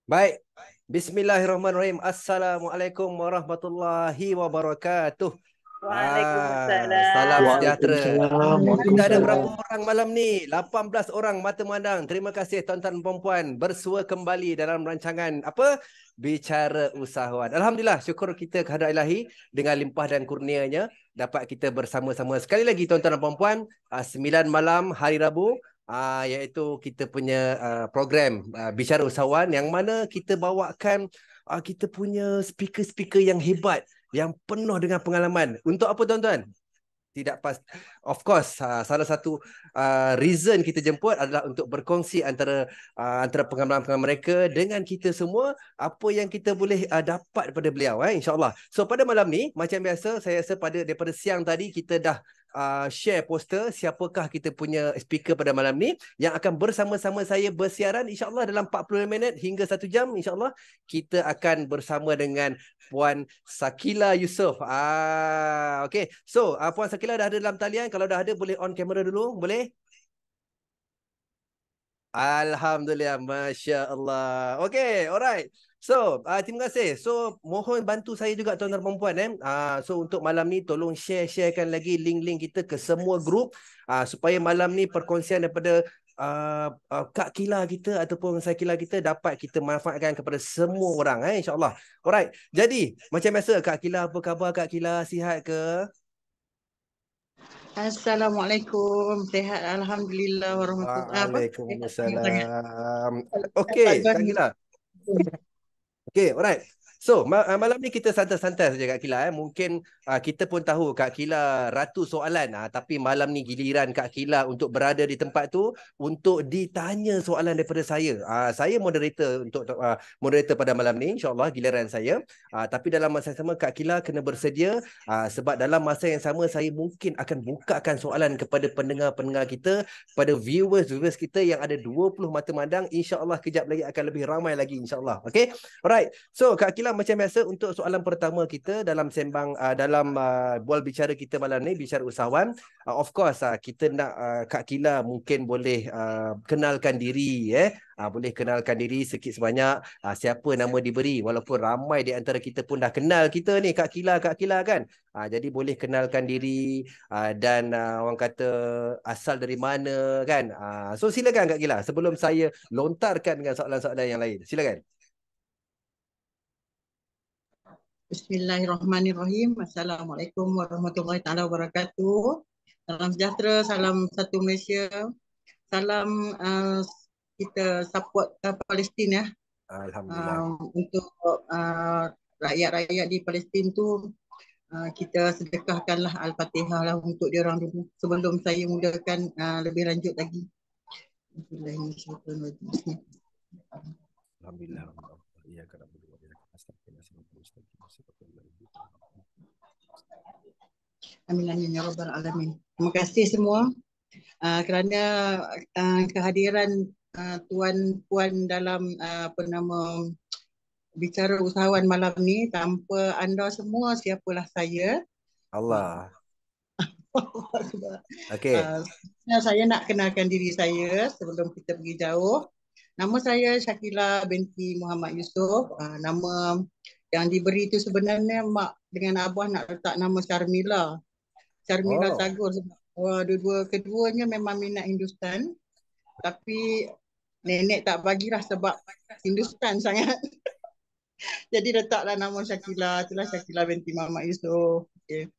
Baik. Bismillahirrahmanirrahim. Assalamualaikum warahmatullahi wabarakatuh. Salam Waalaikumsalam. sejahtera. Waalaikumsalam, Kita ada berapa Waalaikumsalam. orang malam ni? 18 orang mata memandang. Terima kasih tuan-tuan dan puan bersua kembali dalam rancangan apa? Bicara Usahawan. Alhamdulillah, syukur kita kehadrat Ilahi dengan limpah dan kurnianya dapat kita bersama-sama sekali lagi tuan-tuan dan puan, 9 malam hari Rabu. Iaitu kita punya program Bicara Usahawan yang mana kita bawakan kita punya speaker-speaker yang hebat, yang penuh dengan pengalaman. Untuk apa tuan-tuan? Tidak pas, of course, salah satu reason kita jemput adalah untuk berkongsi antara pengalaman-pengalaman mereka dengan kita semua, apa yang kita boleh dapat pada beliau, insyaAllah. So pada malam ni, macam biasa, saya rasa daripada siang tadi kita dah share poster siapakah kita punya speaker pada malam ni yang akan bersama-sama saya bersiaran insyaAllah dalam 40 minit hingga 1 jam. InsyaAllah kita akan bersama dengan Puan Sakila Yusof. Okay. So, Puan Sakila dah ada dalam talian. Kalau dah ada, boleh on kamera dulu. Boleh? Alhamdulillah. Masya Allah. Okay. Alright. So, terima kasih. So, mohon bantu saya juga tuan-tuan dan perempuan. So, untuk malam ni, tolong sharekan lagi link-link kita ke semua grup. Supaya malam ni perkongsian daripada Kak Kila kita ataupun saya Kila kita dapat kita manfaatkan kepada semua orang, insyaAllah. Alright. Jadi, macam biasa, Kak Kila, apa khabar Kak Kila? Sihat ke? Assalamualaikum. Sehat alhamdulillah warahmatullahi Waalaikumsalam. Okey, Kak Kila. Okay, alright. So, malam ni kita santai-santai saja Kak Kila. Mungkin kita pun tahu Kak Kila ratus soalan. Tapi malam ni giliran Kak Kila untuk berada di tempat tu untuk ditanya soalan daripada saya. Saya moderator moderator pada malam ni. InsyaAllah giliran saya. Tapi dalam masa yang sama Kak Kila kena bersedia. Sebab dalam masa yang sama saya mungkin akan bukakan soalan kepada pendengar-pendengar kita, pada viewers kita yang ada 20 mata mandang. InsyaAllah kejap lagi akan lebih ramai lagi insyaAllah. Okay? Alright. So Kak Kila, macam biasa untuk soalan pertama kita dalam sembang dalam bual bicara kita malam ni, Bicara Usahawan. Of course kita nak Kak Kila mungkin boleh kenalkan diri, boleh kenalkan diri sikit sebanyak, siapa nama diberi, walaupun ramai di antara kita pun dah kenal kita ni Kak Kila kan. Jadi boleh kenalkan diri dan orang kata asal dari mana kan. So silakan Kak Kila sebelum saya lontarkan dengan soalan-soalan yang lain. Silakan. Bismillahirrahmanirrahim. Assalamualaikum warahmatullahi taala wabarakatuh. Salam sejahtera, salam satu Malaysia. Salam kita support Palestin ya. Alhamdulillah. Untuk rakyat-rakyat di Palestin tu kita sedekahkanlah Al-Fatihah lah untuk dia orang dulu sebelum saya mulakan lebih lanjut lagi. Alhamdulillah. Amin ya rabbal alamin. Terima kasih semua kerana kehadiran tuan-puan dalam apa nama Bicara Usahawan malam ni. Tanpa anda semua, siapalah saya? Allah. Okey. Saya nak kenalkan diri saya sebelum kita pergi jauh. Nama saya Syakila binti Muhammad Yusof. Nama yang diberi itu sebenarnya mak dengan abah nak letak nama Syarmila. Syarmila Tagor. Keduanya memang minat Hindustan. Tapi nenek tak bagilah sebab Hindustan sangat. Jadi letaklah nama Syakila. Itulah Syakila binti Muhammad Yusof. Okay.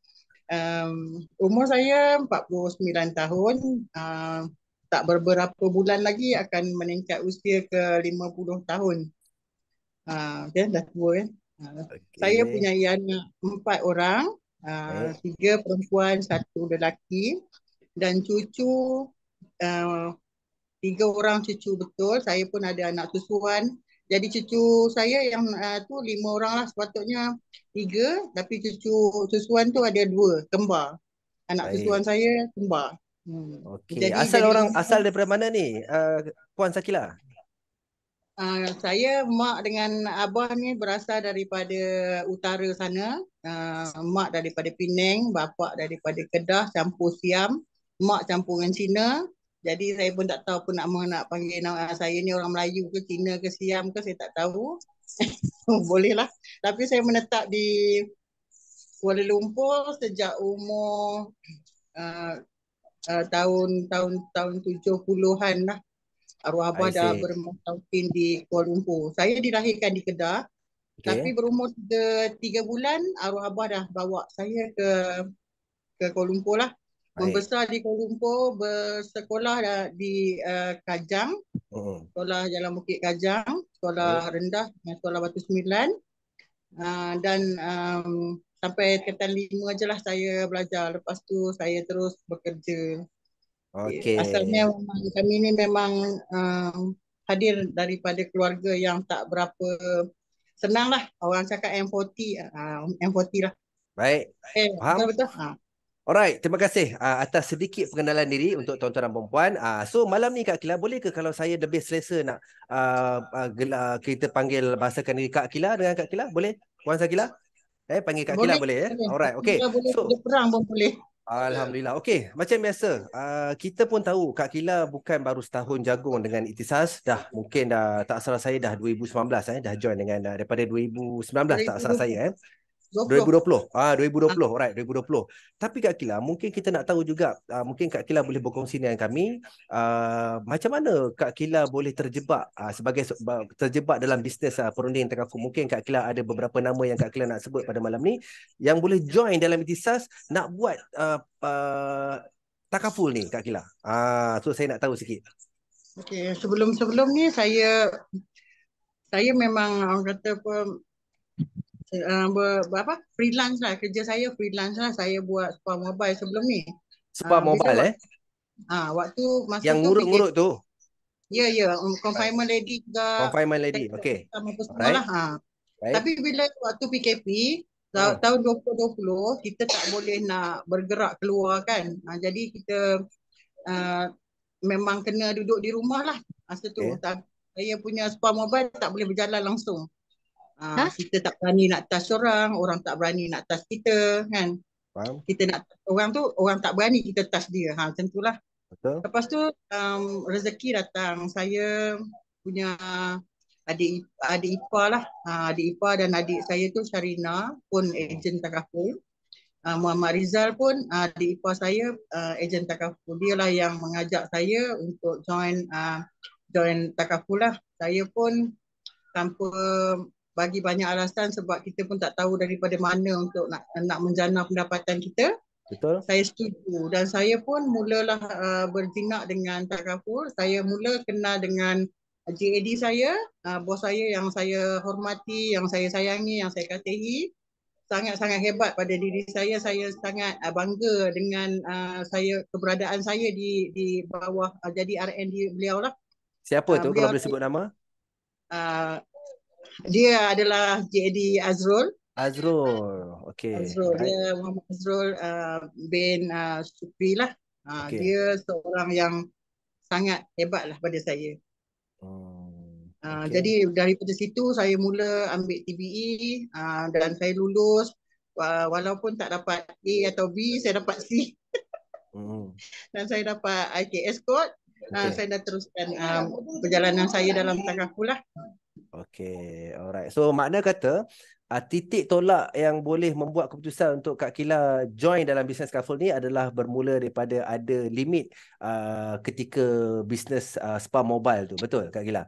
Umur saya 49 tahun. Tak beberapa bulan lagi akan meningkat usia ke 50 tahun. Okay, dah tua kan. Saya punya anak 4 orang. 3 perempuan, 1 lelaki. Dan cucu 3 orang cucu betul. Saya pun ada anak susuan. Jadi cucu saya yang tu 5 orang lah, sepatutnya 3. Tapi cucu susuan tu ada 2, kembar. Anak susuan saya kembar. Okey. Asal daripada mana ni, Puan Sakila? Saya mak dengan abah ni berasal daripada utara sana. Mak daripada Penang, bapa daripada Kedah campur Siam, mak campur dengan Cina. Jadi saya pun tak tahu apa nak panggil nama saya ni orang Melayu ke Cina ke Siam ke saya tak tahu. Boleh lah. Tapi saya menetap di Kuala Lumpur sejak umur uh, tahun 70-an lah. Arwah abah I dah see. bermutawkin di Kuala Lumpur. Saya dilahirkan di Kedah, tapi Okay. berumur 3 bulan arwah abah dah bawa saya ke Kuala Lumpur lah. Baik. Membesar di Kuala Lumpur, bersekolah di Kajang, Hmm. sekolah Jalan Bukit Kajang, Baik. sekolah rendah dan sekolah Batu Sembilan. Dan sampai tingkatan 5 je lah saya belajar. Lepas tu saya terus bekerja. Asalnya Okay. memang kami ni memang hadir daripada keluarga yang tak berapa senang lah. Orang cakap M40, M40 lah. Baik. Faham? Betul-betul. Alright, terima kasih atas sedikit pengenalan diri untuk tuan-tuan dan puan-puan. So malam ni Kak Kila, boleh ke kalau saya lebih selesa nak kita panggil bahasakan diri Kak Kila dengan Kak Kila? Boleh? Puan Sakila? Panggil Kak Kila Boleh, boleh ya? boleh. Alright, okay. Kita boleh So, kerja perang pun boleh. Alhamdulillah. Okey, macam biasa, kita pun tahu Kak Kila bukan baru setahun jagung dengan Ikhtisas, dah mungkin dah tak salah saya dah 2019 dah join dengan daripada 2019 tak salah saya 2020. 2020. 2020. Ah, Alright, 2020. Tapi Kak Kila, mungkin kita nak tahu juga, mungkin Kak Kila boleh berkongsi dengan kami, macam mana Kak Kila boleh terjebak terjebak dalam bisnes perunding takaful. Mungkin Kak Kila ada beberapa nama yang Kak Kila nak sebut pada malam ni yang boleh join dalam Ikhtisas nak buat takaful ni Kak Kila. So saya nak tahu sikit. okey, sebelum ni saya memang orang kata apa freelance lah, kerja saya freelance lah. Saya buat spa mobile sebelum ni. Spa Bila mobile waktu masa yang tu PKP. ngurut-ngurut tu. Ya, Right. confinement lady juga, Confinement lady. Okay. teknik apa semua Alright. lah. Baik. Tapi bila waktu PKP, tahun 2020, kita tak boleh nak bergerak keluar kan. Jadi kita uh, memang kena duduk di rumah lah masa tu. Okay. Saya punya spa mobile tak boleh berjalan langsung. Kita tak berani nak touch orang tak berani nak touch kita kan. Faham? Kita nak orang tu, orang tak berani kita touch dia. Macam itulah. Betul. Lepas tu rezeki datang. Saya punya adik ipar lah. Adik ipar dan adik saya tu Syarina pun ejen takaful. Muhammad Rizal pun adik ipar saya ejen takaful. Dia lah yang mengajak saya untuk join takaful lah. Saya pun tanpa bagi banyak alasan sebab kita pun tak tahu daripada mana untuk nak menjana pendapatan kita. Betul. Saya setuju dan saya pun mulalah berjinak dengan takaful. Saya mula kenal dengan JAD saya, bos saya yang saya hormati, yang saya sayangi, yang saya kasihi. Sangat-sangat hebat pada diri saya. Saya sangat bangga dengan keberadaan saya di bawah jadi R&D beliau lah. Siapa tu kalau Beliau boleh sebut nama? dia adalah JAD Azrul. Azrul. Okay. Azrul, Alright. dia Muhammad Azrul bin Supri lah. Okay. Dia seorang yang sangat hebat lah pada saya. Okay. Jadi daripada situ saya mula ambil TBE dan saya lulus. Walaupun tak dapat A atau B, saya dapat C. Dan saya dapat IKS code. Okay. Saya dah teruskan perjalanan saya dalam takaful lah. Okay, alright. So makna kata titik tolak yang boleh membuat keputusan untuk Kak Kila join dalam bisnes takaful ni adalah bermula daripada ada limit ketika bisnes spa mobile tu. Betul Kak Kila?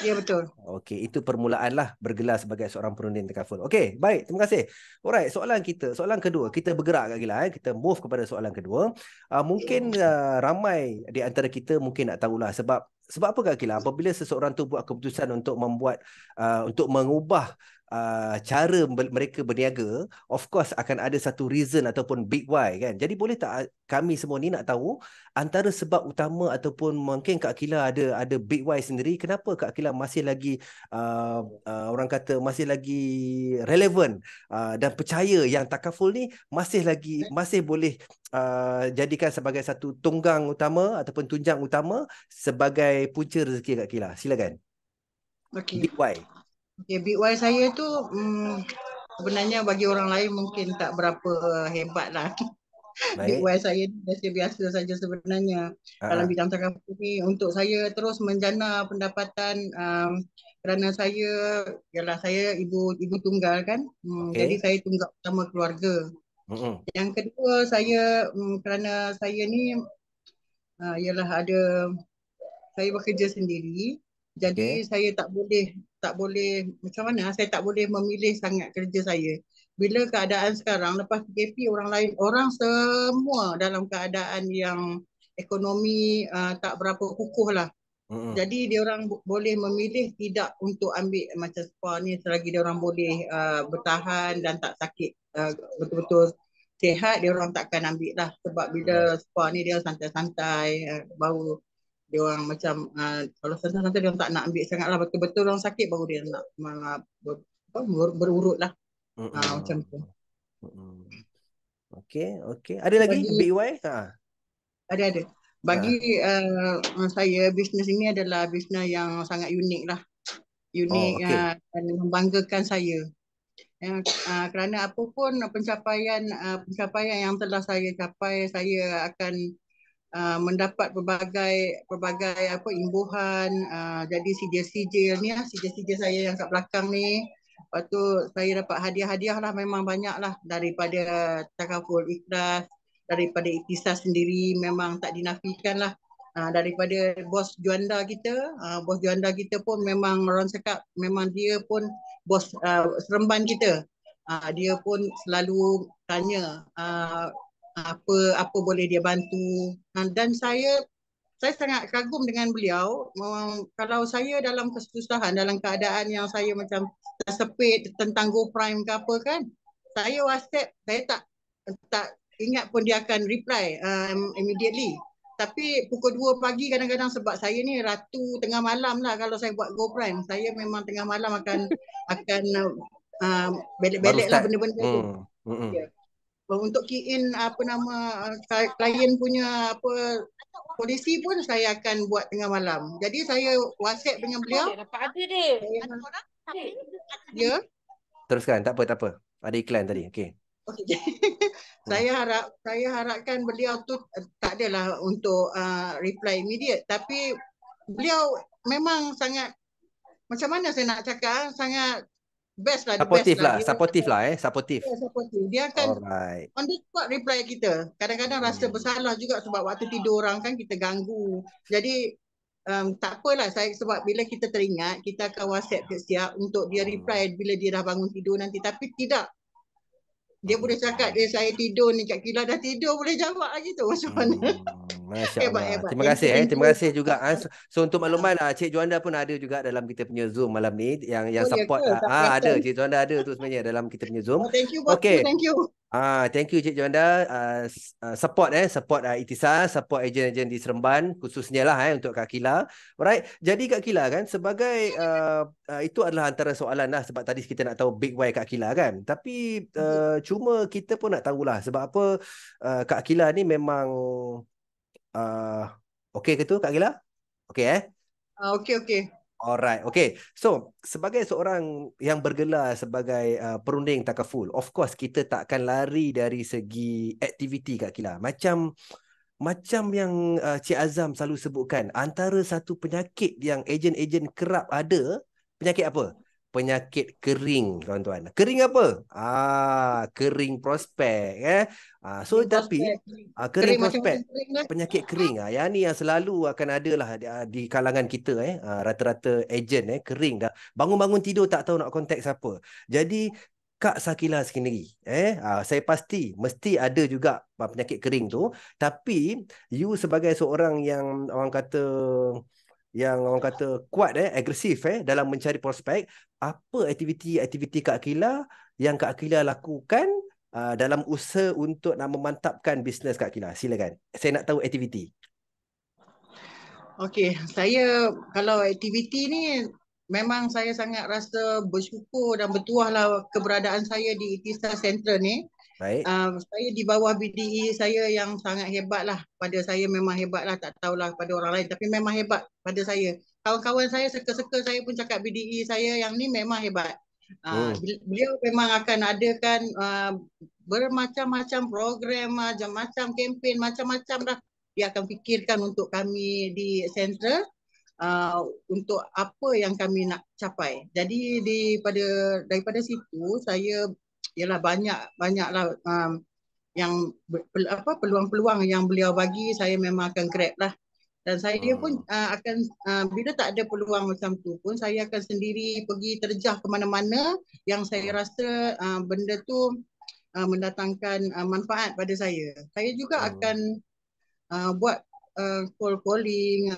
Ya, betul. Okey, itu permulaan lah bergelar sebagai seorang perunding takaful. Okey, baik, terima kasih. Alright, soalan kedua, kita bergerak Kak Kila, kita move kepada soalan kedua. Mungkin ramai di antara kita mungkin nak tahulah sebab apa Kak Kila apabila seseorang tu buat keputusan untuk untuk mengubah cara mereka berniaga, of course akan ada satu reason ataupun big why kan. Jadi boleh tak kami semua ni nak tahu antara sebab utama ataupun mungkin Kak Kila ada big why sendiri, kenapa Kak Kila masih lagi orang kata masih lagi relevan dan percaya yang takaful ni masih boleh jadikan sebagai satu tunggang utama ataupun tunjang utama sebagai punca rezeki Kak Kila. Silakan. Okay. Big why. Okay, big why saya tu sebenarnya bagi orang lain mungkin tak berapa hebat lah. Big Baik. Y saya ni biasa-biasa saja sebenarnya. Dalam Ha. bidang takaful ni untuk saya terus menjana pendapatan kerana saya ialah saya ibu tunggal kan. Jadi Okey. saya tunggal utama keluarga. Mm-mm. Yang kedua saya kerana saya ni ialah ada saya bekerja sendiri. Okey. Jadi saya tak boleh macam mana saya tak boleh memilih sangat kerja saya. Bila keadaan sekarang lepas PKP orang semua dalam keadaan yang ekonomi tak berapa kukuh lah. Mm-mm. Jadi dia orang boleh memilih tidak untuk ambil macam spa ni selagi dia orang boleh bertahan dan tak sakit betul-betul sihat dia orang takkan ambil lah sebab Mm-mm. bila spa ni dia santai-santai baru dia orang macam kalau santai-santai dia orang tak nak ambil sangat lah betul-betul orang sakit baru dia nak berurut lah macam Mm-mm. tu. Mm-mm. Okey, okey. Ada lagi Bagi Big Y? Ha. ada. Ha. Bagi saya bisnes ini adalah bisnes yang sangat unik lah. Oh, Unik okey. dan membanggakan saya. Kerana apa pun pencapaian yang telah saya capai, saya akan mendapat pelbagai apa imbuhan. Jadi sijil-sijil ni sijil-sijil saya yang kat belakang ni. Lepas tu saya dapat hadiah-hadiah lah memang banyak lah daripada Takaful Ikhlas, daripada Iktisas sendiri memang tak dinafikan lah. Daripada bos juanda kita pun memang orang cakap memang dia pun bos seremban kita. Dia pun selalu tanya apa apa boleh dia bantu. Dan saya sangat kagum dengan beliau. Kalau saya dalam kesusahan, dalam keadaan yang saya macam tersepit tentang Go Prime ke apa kan, saya WhatsApp, saya tak ingat pun dia akan reply immediately. Tapi pukul 2 pagi kadang-kadang sebab saya ni ratu tengah malam lah kalau saya buat Go Prime. Saya memang tengah malam akan Baru belek-belek lah start. benda-benda tu. Hmm. Mm-mm. Ya. Untuk key in apa nama klien punya apa polisi pun saya akan buat tengah malam. Jadi saya WhatsApp dengan beliau. Ya. Teruskan, tak apa, tak apa. Ada iklan tadi. Okey. Okay. Hmm. Saya harapkan beliau tu tak adalah untuk reply immediate tapi beliau memang sangat macam mana saya nak cakap sangat the best Supportif lah lah, dia. supportif lah supportif. Supportive. Dia akan Alright. on the spot reply kita. Kadang-kadang rasa Hmm. bersalah juga sebab waktu tidur orang kan kita ganggu. Jadi tak apalah saya sebab bila kita teringat kita akan WhatsApp siap untuk dia reply bila dia dah bangun tidur nanti tapi tidak dia boleh cakap dia saya tidur ni Kak Kila dah tidur boleh jawab lagi tu macam mana. Masya Hebat Allah. hebat. Terima Thank kasih you thank terima you. kasih juga. So untuk makluman Cik Juanda pun ada juga dalam kita punya Zoom malam ni yang Oh ya support ke? Tak ada perasan. Cik Juanda ada tu sebenarnya dalam kita punya Zoom. Oh, thank you bosku, Okey. thank you. Thank you Cik Juanda support Ikhtisas, support ejen-ejen di Seremban khususnya lah untuk Kak Kila. Alright. Jadi Kak Kila kan sebagai itu adalah antara soalan lah sebab tadi kita nak tahu Big Y Kak Kila kan. Tapi cuma kita pun nak tahulah sebab apa Kak Kila ni memang okey ke tu Kak Kila? Okey Okey okey. Alright, okay. So, sebagai seorang yang bergelar sebagai perunding takaful, of course kita tak akan lari dari segi aktiviti Kak Kila. Macam yang Cik Azam selalu sebutkan, antara satu penyakit yang ejen-ejen kerap ada, penyakit apa? Penyakit kering, tuan-tuan. Kering apa? Kering prospek. So, Kering tapi prospek. kering Kering macam-macam prospek, kering lah. penyakit kering. Yang ni yang selalu akan ada lah di kalangan kita. Rata-rata ejen kering dah. Bangun-bangun tidur tak tahu nak kontak siapa. Jadi, Kak Shakila sendiri, saya pasti mesti ada juga penyakit kering tu. Tapi you sebagai seorang yang orang kata kuat agresif dalam mencari prospek, apa aktiviti Kak Akila yang Kak Akila lakukan dalam usaha untuk nak memantapkan bisnes Kak Akila? Silakan. Saya nak tahu aktiviti. Okey, saya kalau aktiviti ni memang saya sangat rasa bersyukur dan bertuah lah keberadaan saya di Iktisas Center ni. Baik. Saya di bawah BDE saya yang sangat hebat lah. Pada saya memang hebat lah. Tak tahulah pada orang lain. Tapi memang hebat pada saya. Kawan-kawan saya, seka-seka saya pun cakap BDE saya yang ni memang hebat. Beliau memang akan adakan bermacam-macam program, macam-macam kempen, macam-macam dah. Dia akan fikirkan untuk kami di Central untuk apa yang kami nak capai. Jadi daripada situ saya ialah banyaklah yang peluang-peluang yang beliau bagi, saya memang akan grab lah. Dan saya pun akan bila tak ada peluang macam tu pun saya akan sendiri pergi terjah ke mana-mana yang saya rasa benda tu mendatangkan manfaat pada saya. Saya juga akan buat call calling,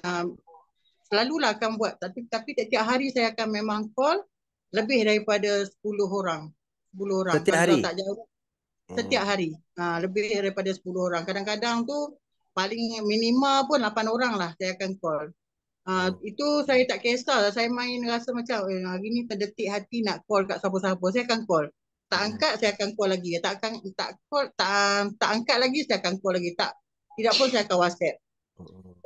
selalulah akan buat, tapi tiap hari saya akan memang call lebih daripada 10 orang. 10 orang Setiap kalau hari. tak jauh. Setiap hari. Lebih daripada 10 orang. Kadang-kadang tu paling minima pun 8 orang lah saya akan call. Itu saya tak kisah. Saya main rasa macam hari ni terdetik hati nak call kat siapa-siapa. Saya akan call. Tak angkat, saya akan call lagi. Tak angkat lagi, saya akan call lagi. Tidak pun saya akan WhatsApp.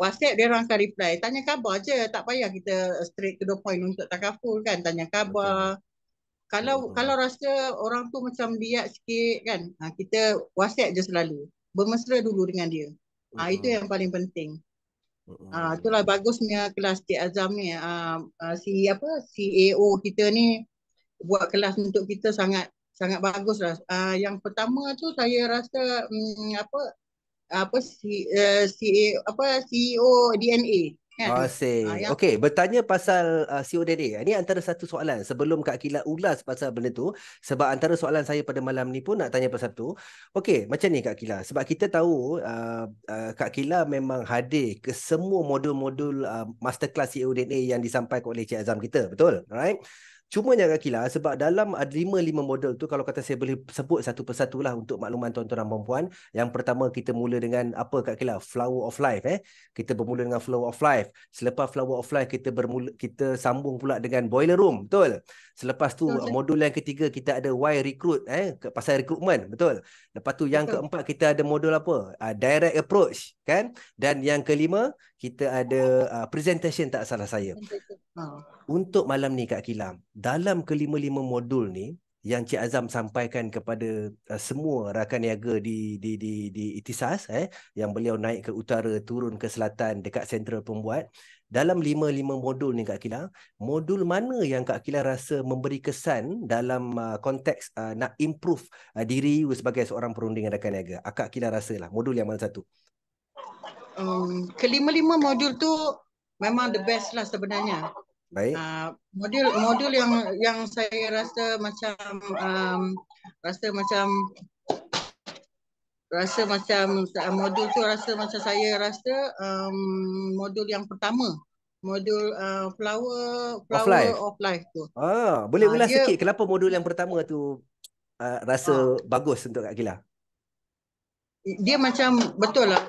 WhatsApp dia orang akan reply. Tanya khabar je. Tak payah kita straight to the point untuk takaful kan. Tanya khabar. Kalau rasa orang tu macam biak sikit kan, kita WhatsApp je selalu. Bermesra dulu dengan dia. Itu yang paling penting. Itulah bagusnya kelas Cik Azam ni. CAO kita ni buat kelas untuk kita sangat sangat bagus lah. Yang pertama tu saya rasa CEO DNA kan. Okey, bertanya pasal CODD. Ini antara satu soalan sebelum Kak Kila ulas pasal benda tu, sebab antara soalan saya pada malam ni pun nak tanya pasal tu. Okey, macam ni Kak Kila, sebab kita tahu Kak Kila memang hadir ke semua modul-modul masterclass CODD yang disampaikan oleh Cik Azam kita, betul? Alright. Cumanya Kak Kila, sebab dalam ada 5 modul tu, kalau kata saya boleh sebut satu persatu lah untuk makluman tuan-tuan dan puan-puan. Yang pertama kita mula dengan apa Kak Kila? Flower of Life. Kita bermula dengan Flower of Life. Selepas Flower of Life kita sambung pula dengan Boiler Room, betul? Selepas tu modul yang ketiga kita ada Why Recruit, pasal recruitment, betul? Lepas tu yang keempat kita ada modul apa? Direct Approach, kan? Dan yang kelima kita ada presentation tak salah saya. Untuk malam ni Kak Kila, dalam kelima-lima modul ni yang Cik Azam sampaikan kepada semua rakan niaga di Itisas, yang beliau naik ke utara, turun ke selatan dekat Sentral Pembuat, dalam 5 modul ni Kak Kila, modul mana yang Kak Kila rasa memberi kesan dalam konteks nak improve diri you sebagai seorang perunding rakan niaga? Kak Kila rasalah modul yang mana satu? Kelima-lima modul tu memang the best lah sebenarnya. Baik. Modul yang saya rasa macam modul tu saya rasa modul yang pertama, modul Flower of Life tu. Boleh ulas sikit kenapa modul yang pertama tu rasa bagus untuk Kak Kila? Dia macam betul lah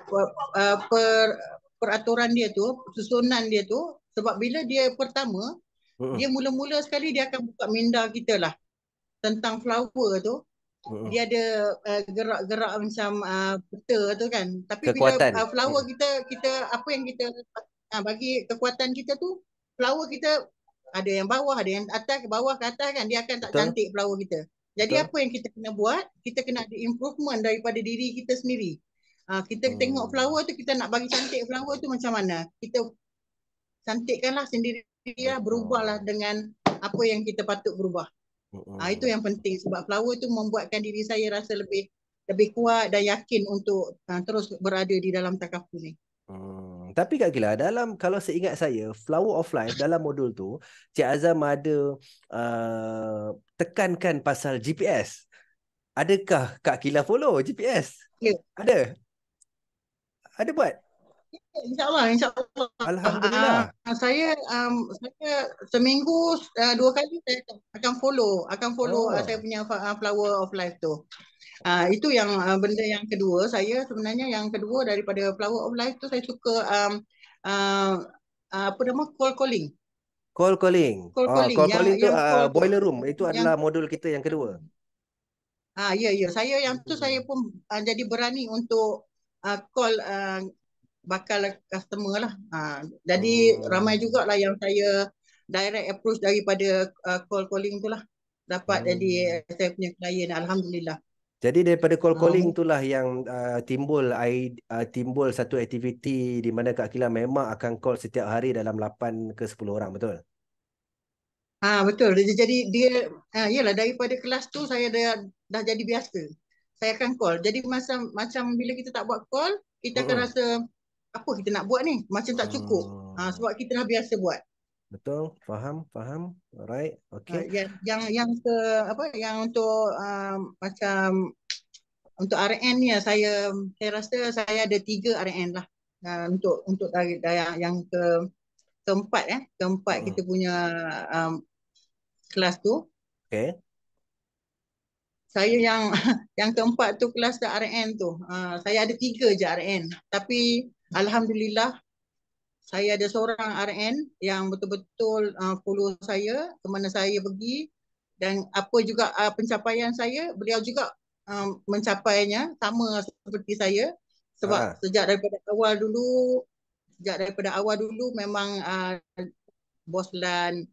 peraturan dia tu, susunan dia tu, sebab bila dia pertama, dia mula-mula sekali dia akan buka minda kita lah tentang flower tu. Dia ada gerak-gerak macam peta tu kan. Tapi kekuatan. Bila flower kita apa yang kita bagi kekuatan kita tu, flower kita ada yang bawah, ada yang atas, ke bawah, ke atas kan. Dia akan tak cantik flower kita. Jadi apa yang kita kena buat? Kita kena ada improvement daripada diri kita sendiri. Kita tengok flower tu, kita nak bagi cantik flower tu macam mana? Kita cantikkanlah sendiri lah, berubahlah dengan apa yang kita patut berubah. Itu yang penting sebab flower tu membuatkan diri saya rasa lebih kuat dan yakin untuk terus berada di dalam takaful ni. Tapi Kak Kila, dalam kalau seingat saya, Flower of Life dalam modul tu, Cik Azam ada tekankan pasal GPS. Adakah Kak Kila follow GPS? Ya. Ada buat? InsyaAllah. Alhamdulillah. Saya seminggu 2 kali saya akan follow saya punya Flower of Life tu. Itu yang benda yang kedua. Saya sebenarnya yang kedua daripada Flower of Life tu, saya suka apa nama, call calling. Call calling tu Boiler Room. Itu adalah modul kita yang kedua. Ya. Saya yang tu saya pun jadi berani untuk call bakal customer lah. Jadi ramai jugalah yang saya direct approach daripada call calling tu lah. dapat jadi saya punya klien. Alhamdulillah. Jadi daripada call calling Uh, itulah yang timbul satu aktiviti di mana Kak Kila memang akan call setiap hari dalam 8 ke 10 orang, betul? Betul. Jadi dia yalah daripada kelas tu saya dah jadi biasa. Saya akan call. Jadi macam bila kita tak buat call, kita akan Mm-mm. rasa apa kita nak buat ni? Macam tak cukup. Hmm. Sebab kita dah biasa buat. Betul, faham, faham. Alright, okay. Yang ke apa yang untuk macam untuk RN ni saya rasa saya ada 3 RN lah. Untuk target yang keempat keempat Mm-mm. kita punya um, kelas tu. Okay. Saya yang yang keempat tu kelas RN tu. Saya ada 3 je RN. Tapi Alhamdulillah saya ada seorang RN yang betul-betul follow saya ke mana saya pergi, dan apa juga pencapaian saya, beliau juga mencapainya sama seperti saya. Sebab Ah, sejak daripada awal dulu memang Bos Lan,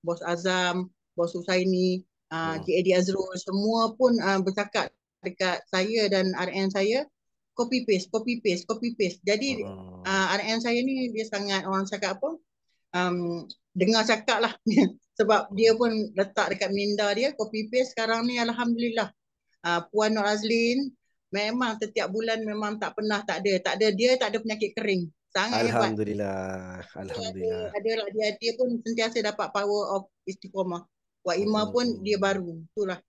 Bos Azam, Bos Husaini, mm, Cik Eddie Azrul, semua pun bercakap dekat saya dan RN saya, copy paste, copy paste, copy paste. Jadi mm, RN saya ni dia sangat, orang cakap apa, dengar cakap lah. Sebab dia mm. pun letak dekat minda dia, copy paste. Sekarang ni Alhamdulillah, Puan Nur Azlin memang setiap bulan memang tak pernah dia tak ada penyakit kering. Sangat hebat. Alhamdulillah, Dia Alhamdulillah. lah dia pun sentiasa dapat power of istiqomah. Wak Ima pun dia Mm. baru. Itulah.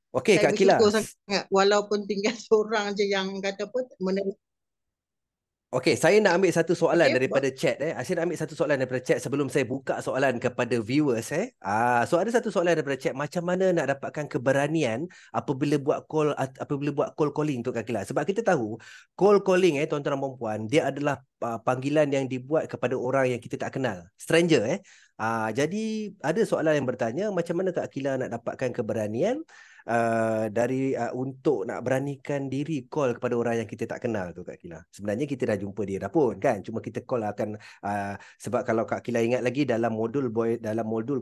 Okey, Saya Kak Kila. bersyukur sangat walaupun tinggal seorang je yang kata apa menerima. Okey, saya nak ambil satu soalan Okey, daripada chat. Saya nak ambil satu soalan daripada chat sebelum saya buka soalan kepada viewers. So ada satu soalan daripada chat. Macam mana nak dapatkan keberanian apabila buat call calling untuk Kak Kila? Sebab kita tahu call calling tuan-tuan dan puan, dia adalah panggilan yang dibuat kepada orang yang kita tak kenal, stranger. Jadi ada soalan yang bertanya macam mana Kak Kila nak dapatkan keberanian untuk nak beranikan diri call kepada orang yang kita tak kenal tu Kak Kila. Sebenarnya kita dah jumpa dia dah pun kan. Cuma kita call akan sebab kalau Kak Kila ingat lagi dalam modul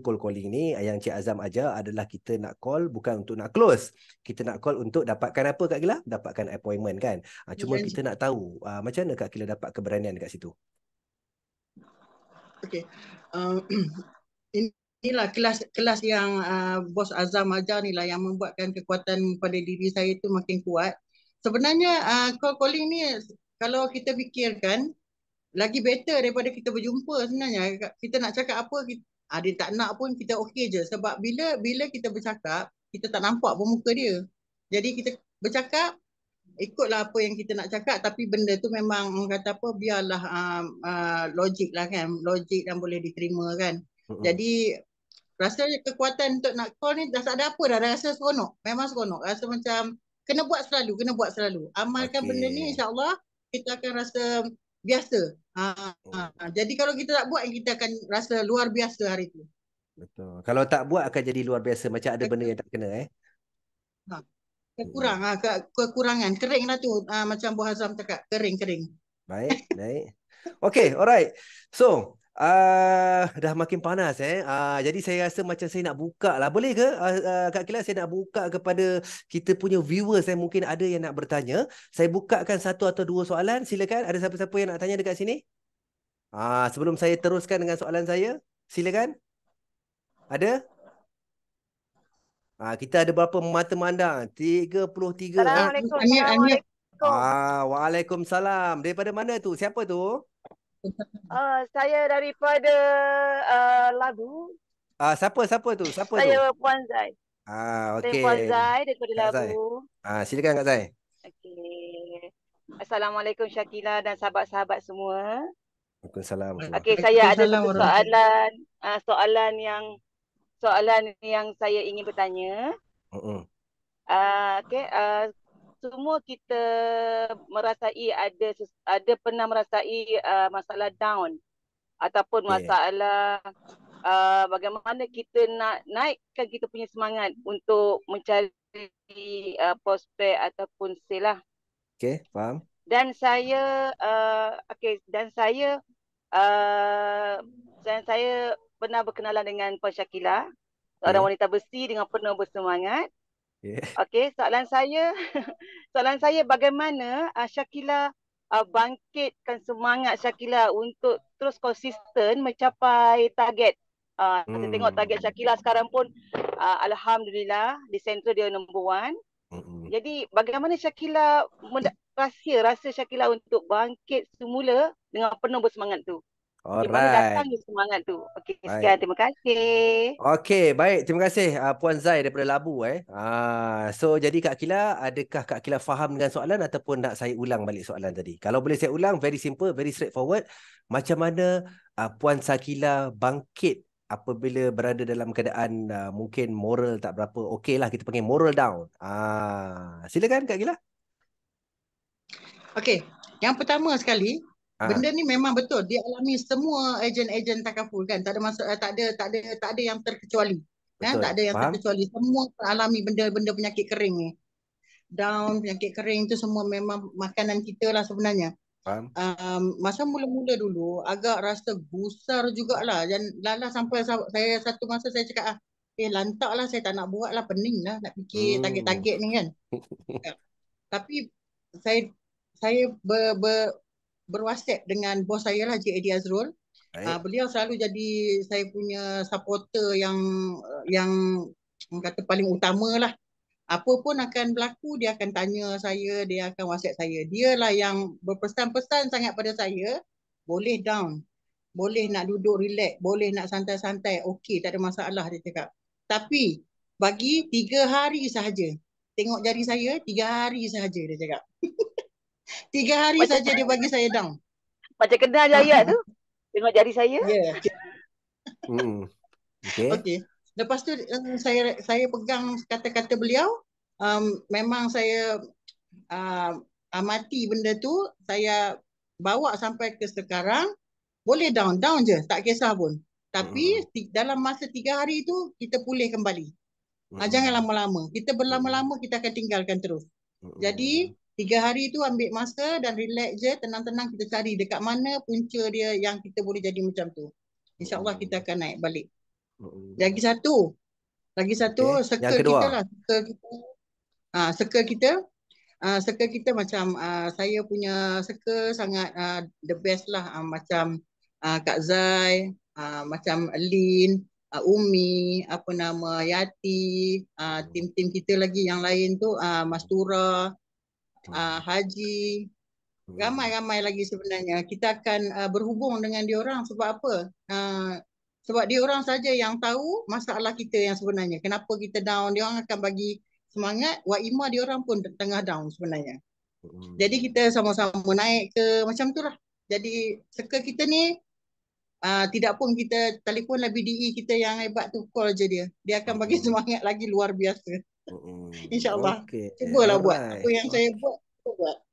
call calling ni yang Cik Azam ajar adalah kita nak call bukan untuk nak close. Kita nak call untuk dapatkan apa Kak Kila? Dapatkan appointment kan. Cuma kita nak tahu macam mana Kak Kila dapat keberanian dekat situ. okey. Uh, inilah kelas yang Bos Azam ajar ni lah yang membuatkan kekuatan pada diri saya tu makin kuat. Sebenarnya call calling ni kalau kita fikirkan lagi better daripada kita berjumpa sebenarnya. Kita nak cakap apa, dia tak nak pun kita okey je. Sebab bila kita bercakap, kita tak nampak pun muka dia. Jadi kita bercakap, ikutlah apa yang kita nak cakap, tapi benda tu memang orang kata apa, biarlah logik lah kan. Logik dan boleh diterima kan. Mm-mm. Jadi rasa kekuatan untuk nak call ni dah tak ada apa dah rasa seronok. Memang seronok. Rasa macam kena buat selalu. Amalkan benda ni Okey. insya-Allah kita akan rasa biasa. Jadi kalau kita tak buat kita akan rasa luar biasa hari tu. Betul. Kalau tak buat akan jadi luar biasa macam ada benda yang tak kena Ha, Mm-mm. kekurangan kering lah tu, macam Bu Hazam cakap kering. Baik, baik. Okay, alright. So, dah makin panas jadi saya rasa macam saya nak buka lah. Boleh ke Kak Kila saya nak buka kepada kita punya viewers mungkin ada yang nak bertanya. Saya bukakan satu atau dua soalan. Silakan. Ada siapa-siapa yang nak tanya dekat sini? Sebelum saya teruskan dengan soalan saya, silakan. Ada? Kita ada berapa mata mandang? 33 Assalamualaikum. Amir. Assalamualaikum. Waalaikumsalam. Daripada mana tu? Siapa tu? Saya daripada Labu. Siapa tu? Siapa tu? Saya Puan Zai. Saya Okey. Puan Zai daripada Kak Zai. Labu. Silakan Kak Zai. Okey. Assalamualaikum Syakila dan sahabat-sahabat semua. Waalaikumsalam. Okey, saya ada Waalaikumsalam satu soalan yang saya ingin bertanya. Okey, semua kita merasai ada pernah merasai masalah down ataupun masalah bagaimana kita nak naikkan kita punya semangat untuk mencari prospek ataupun sale lah. Okey, faham. Dan saya dan saya pernah berkenalan dengan Puan Syakila. Seorang Okay. wanita besi dengan penuh bersemangat. Okay. Okey, soalan saya soalan saya bagaimana Shakila bangkitkan semangat Shakila untuk terus konsisten mencapai target. Kita tengok target Shakila sekarang pun alhamdulillah di sentral dia number one. Jadi bagaimana Shakila rasa Shakila untuk bangkit semula dengan penuh bersemangat tu? Di mana Alright. datangnya semangat tu? Okey, Baik. sekian, terima kasih. Okey, baik. Terima kasih Puan Zai daripada Labu. So, jadi Kak Akila, adakah Kak Akila faham dengan soalan ataupun nak saya ulang balik soalan tadi? Kalau boleh saya ulang, very simple, very straightforward. Macam mana Puan Sakila bangkit apabila berada dalam keadaan mungkin moral tak berapa okey lah, kita panggil moral down. Silakan Kak Akila. Okey, yang pertama sekali, Ah. benda ni memang betul dialami semua ejen-ejen takaful kan. Tak ada tak ada yang terkecuali. Betul. Tak ada yang Faham? terkecuali. Semua alami benda-benda penyakit kering ni. Down, penyakit kering tu semua memang makanan kita lah sebenarnya. Faham? Masa mula-mula dulu agak rasa gusar jugalah, dan lala sampai saya satu masa saya cakap lantak lah, saya tak nak buat lah, pening lah nak fikir target-target ni kan. Tapi saya berwasap dengan bos saya lah, Cik Edi Azrul. Beliau selalu jadi saya punya supporter yang kata paling utama lah. Apa pun akan berlaku, dia akan tanya saya, dia akan WhatsApp saya. Dialah yang berpesan-pesan sangat pada saya, boleh down, boleh nak duduk relax, boleh nak santai-santai, okey, tak ada masalah, dia cakap. Tapi bagi 3 hari sahaja. Tengok jari saya, 3 hari sahaja, dia cakap. 3 hari saja dia bagi saya down. Macam kenal je ayat tu. Tengok jari saya. Ya. Okay. Okey. Lepas tu saya pegang kata-kata beliau, memang saya amati benda tu, saya bawa sampai ke sekarang. Boleh down je, tak kisah pun. Tapi dalam masa 3 hari tu kita pulih kembali. Jangan lama-lama. Kita berlama-lama kita akan tinggalkan terus. Jadi 3 hari tu ambil masa dan relax je, tenang-tenang kita cari dekat mana punca dia yang kita boleh jadi macam tu. InsyaAllah kita akan naik balik. Lagi satu, circle kita lah. Circle kita macam saya punya circle sangat the best lah. Macam Kak Zai, macam Lin, Umi, apa nama, Yati, tim-tim kita lagi yang lain tu, Mas Tura, Haji, ramai-ramai lagi sebenarnya. Kita akan berhubung dengan diorang sebab apa? Sebab diorang saja yang tahu masalah kita yang sebenarnya. Kenapa kita down, diorang akan bagi semangat. Waimah diorang pun tengah down sebenarnya. Jadi kita sama-sama naik ke macam tu lah. Jadi circle kita ni, tidak pun kita telefon lah BDE kita yang hebat tu, call je dia. Dia akan bagi semangat lagi luar biasa. InsyaAllah. Cubalah buat. Apa yang saya buat, buat.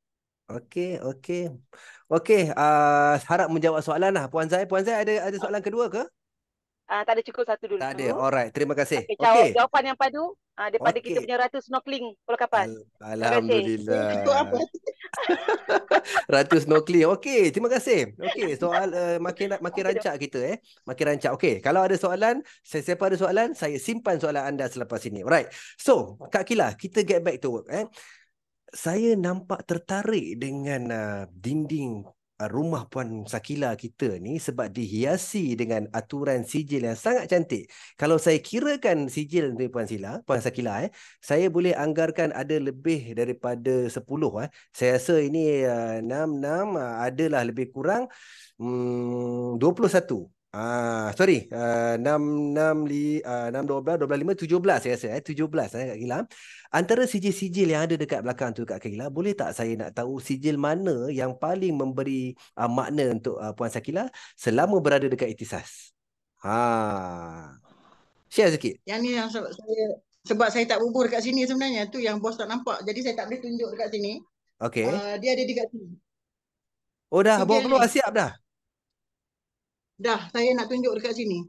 Okey. Harap menjawab soalan lah Puan Zai. Puan Zai ada soalan kedua ke? Tak ada, cukup satu dulu. Tak ada. Alright, terima kasih. Okay. Jawapan yang padu daripada kita punya Ratu Snorkeling Pulau Kapas. Alhamdulillah. Ratu Snorkeling. Okey, terima kasih. Okey, soal makin rancak kita Makin rancak. Okey, kalau ada soalan, siapa ada soalan, saya simpan soalan anda selepas ini. Alright. So, Kak Kila, kita get back to work Saya nampak tertarik dengan dinding rumah Puan Sakila kita ni sebab dihiasi dengan aturan sijil yang sangat cantik. Kalau saya kirakan sijil dari Puan Sakila, saya boleh anggarkan ada lebih daripada 10. Saya rasa ini 6 adalah lebih kurang 21. 6, 12, 12, 5, 17 saya rasa 17 Kak Kila. Antara sijil-sijil yang ada dekat belakang tu Kak Kila, boleh tak saya nak tahu sijil mana yang paling memberi makna untuk Puan Sakila selama berada dekat Ikhtisas? Share sikit. Yang ni yang sebab saya tak bubur dekat sini sebenarnya, tu yang bos tak nampak. Jadi saya tak boleh tunjuk dekat sini. Okey. Dia ada dekat sini. Oh dah, bawa keluar siap dah. Dah, saya nak tunjuk dekat sini.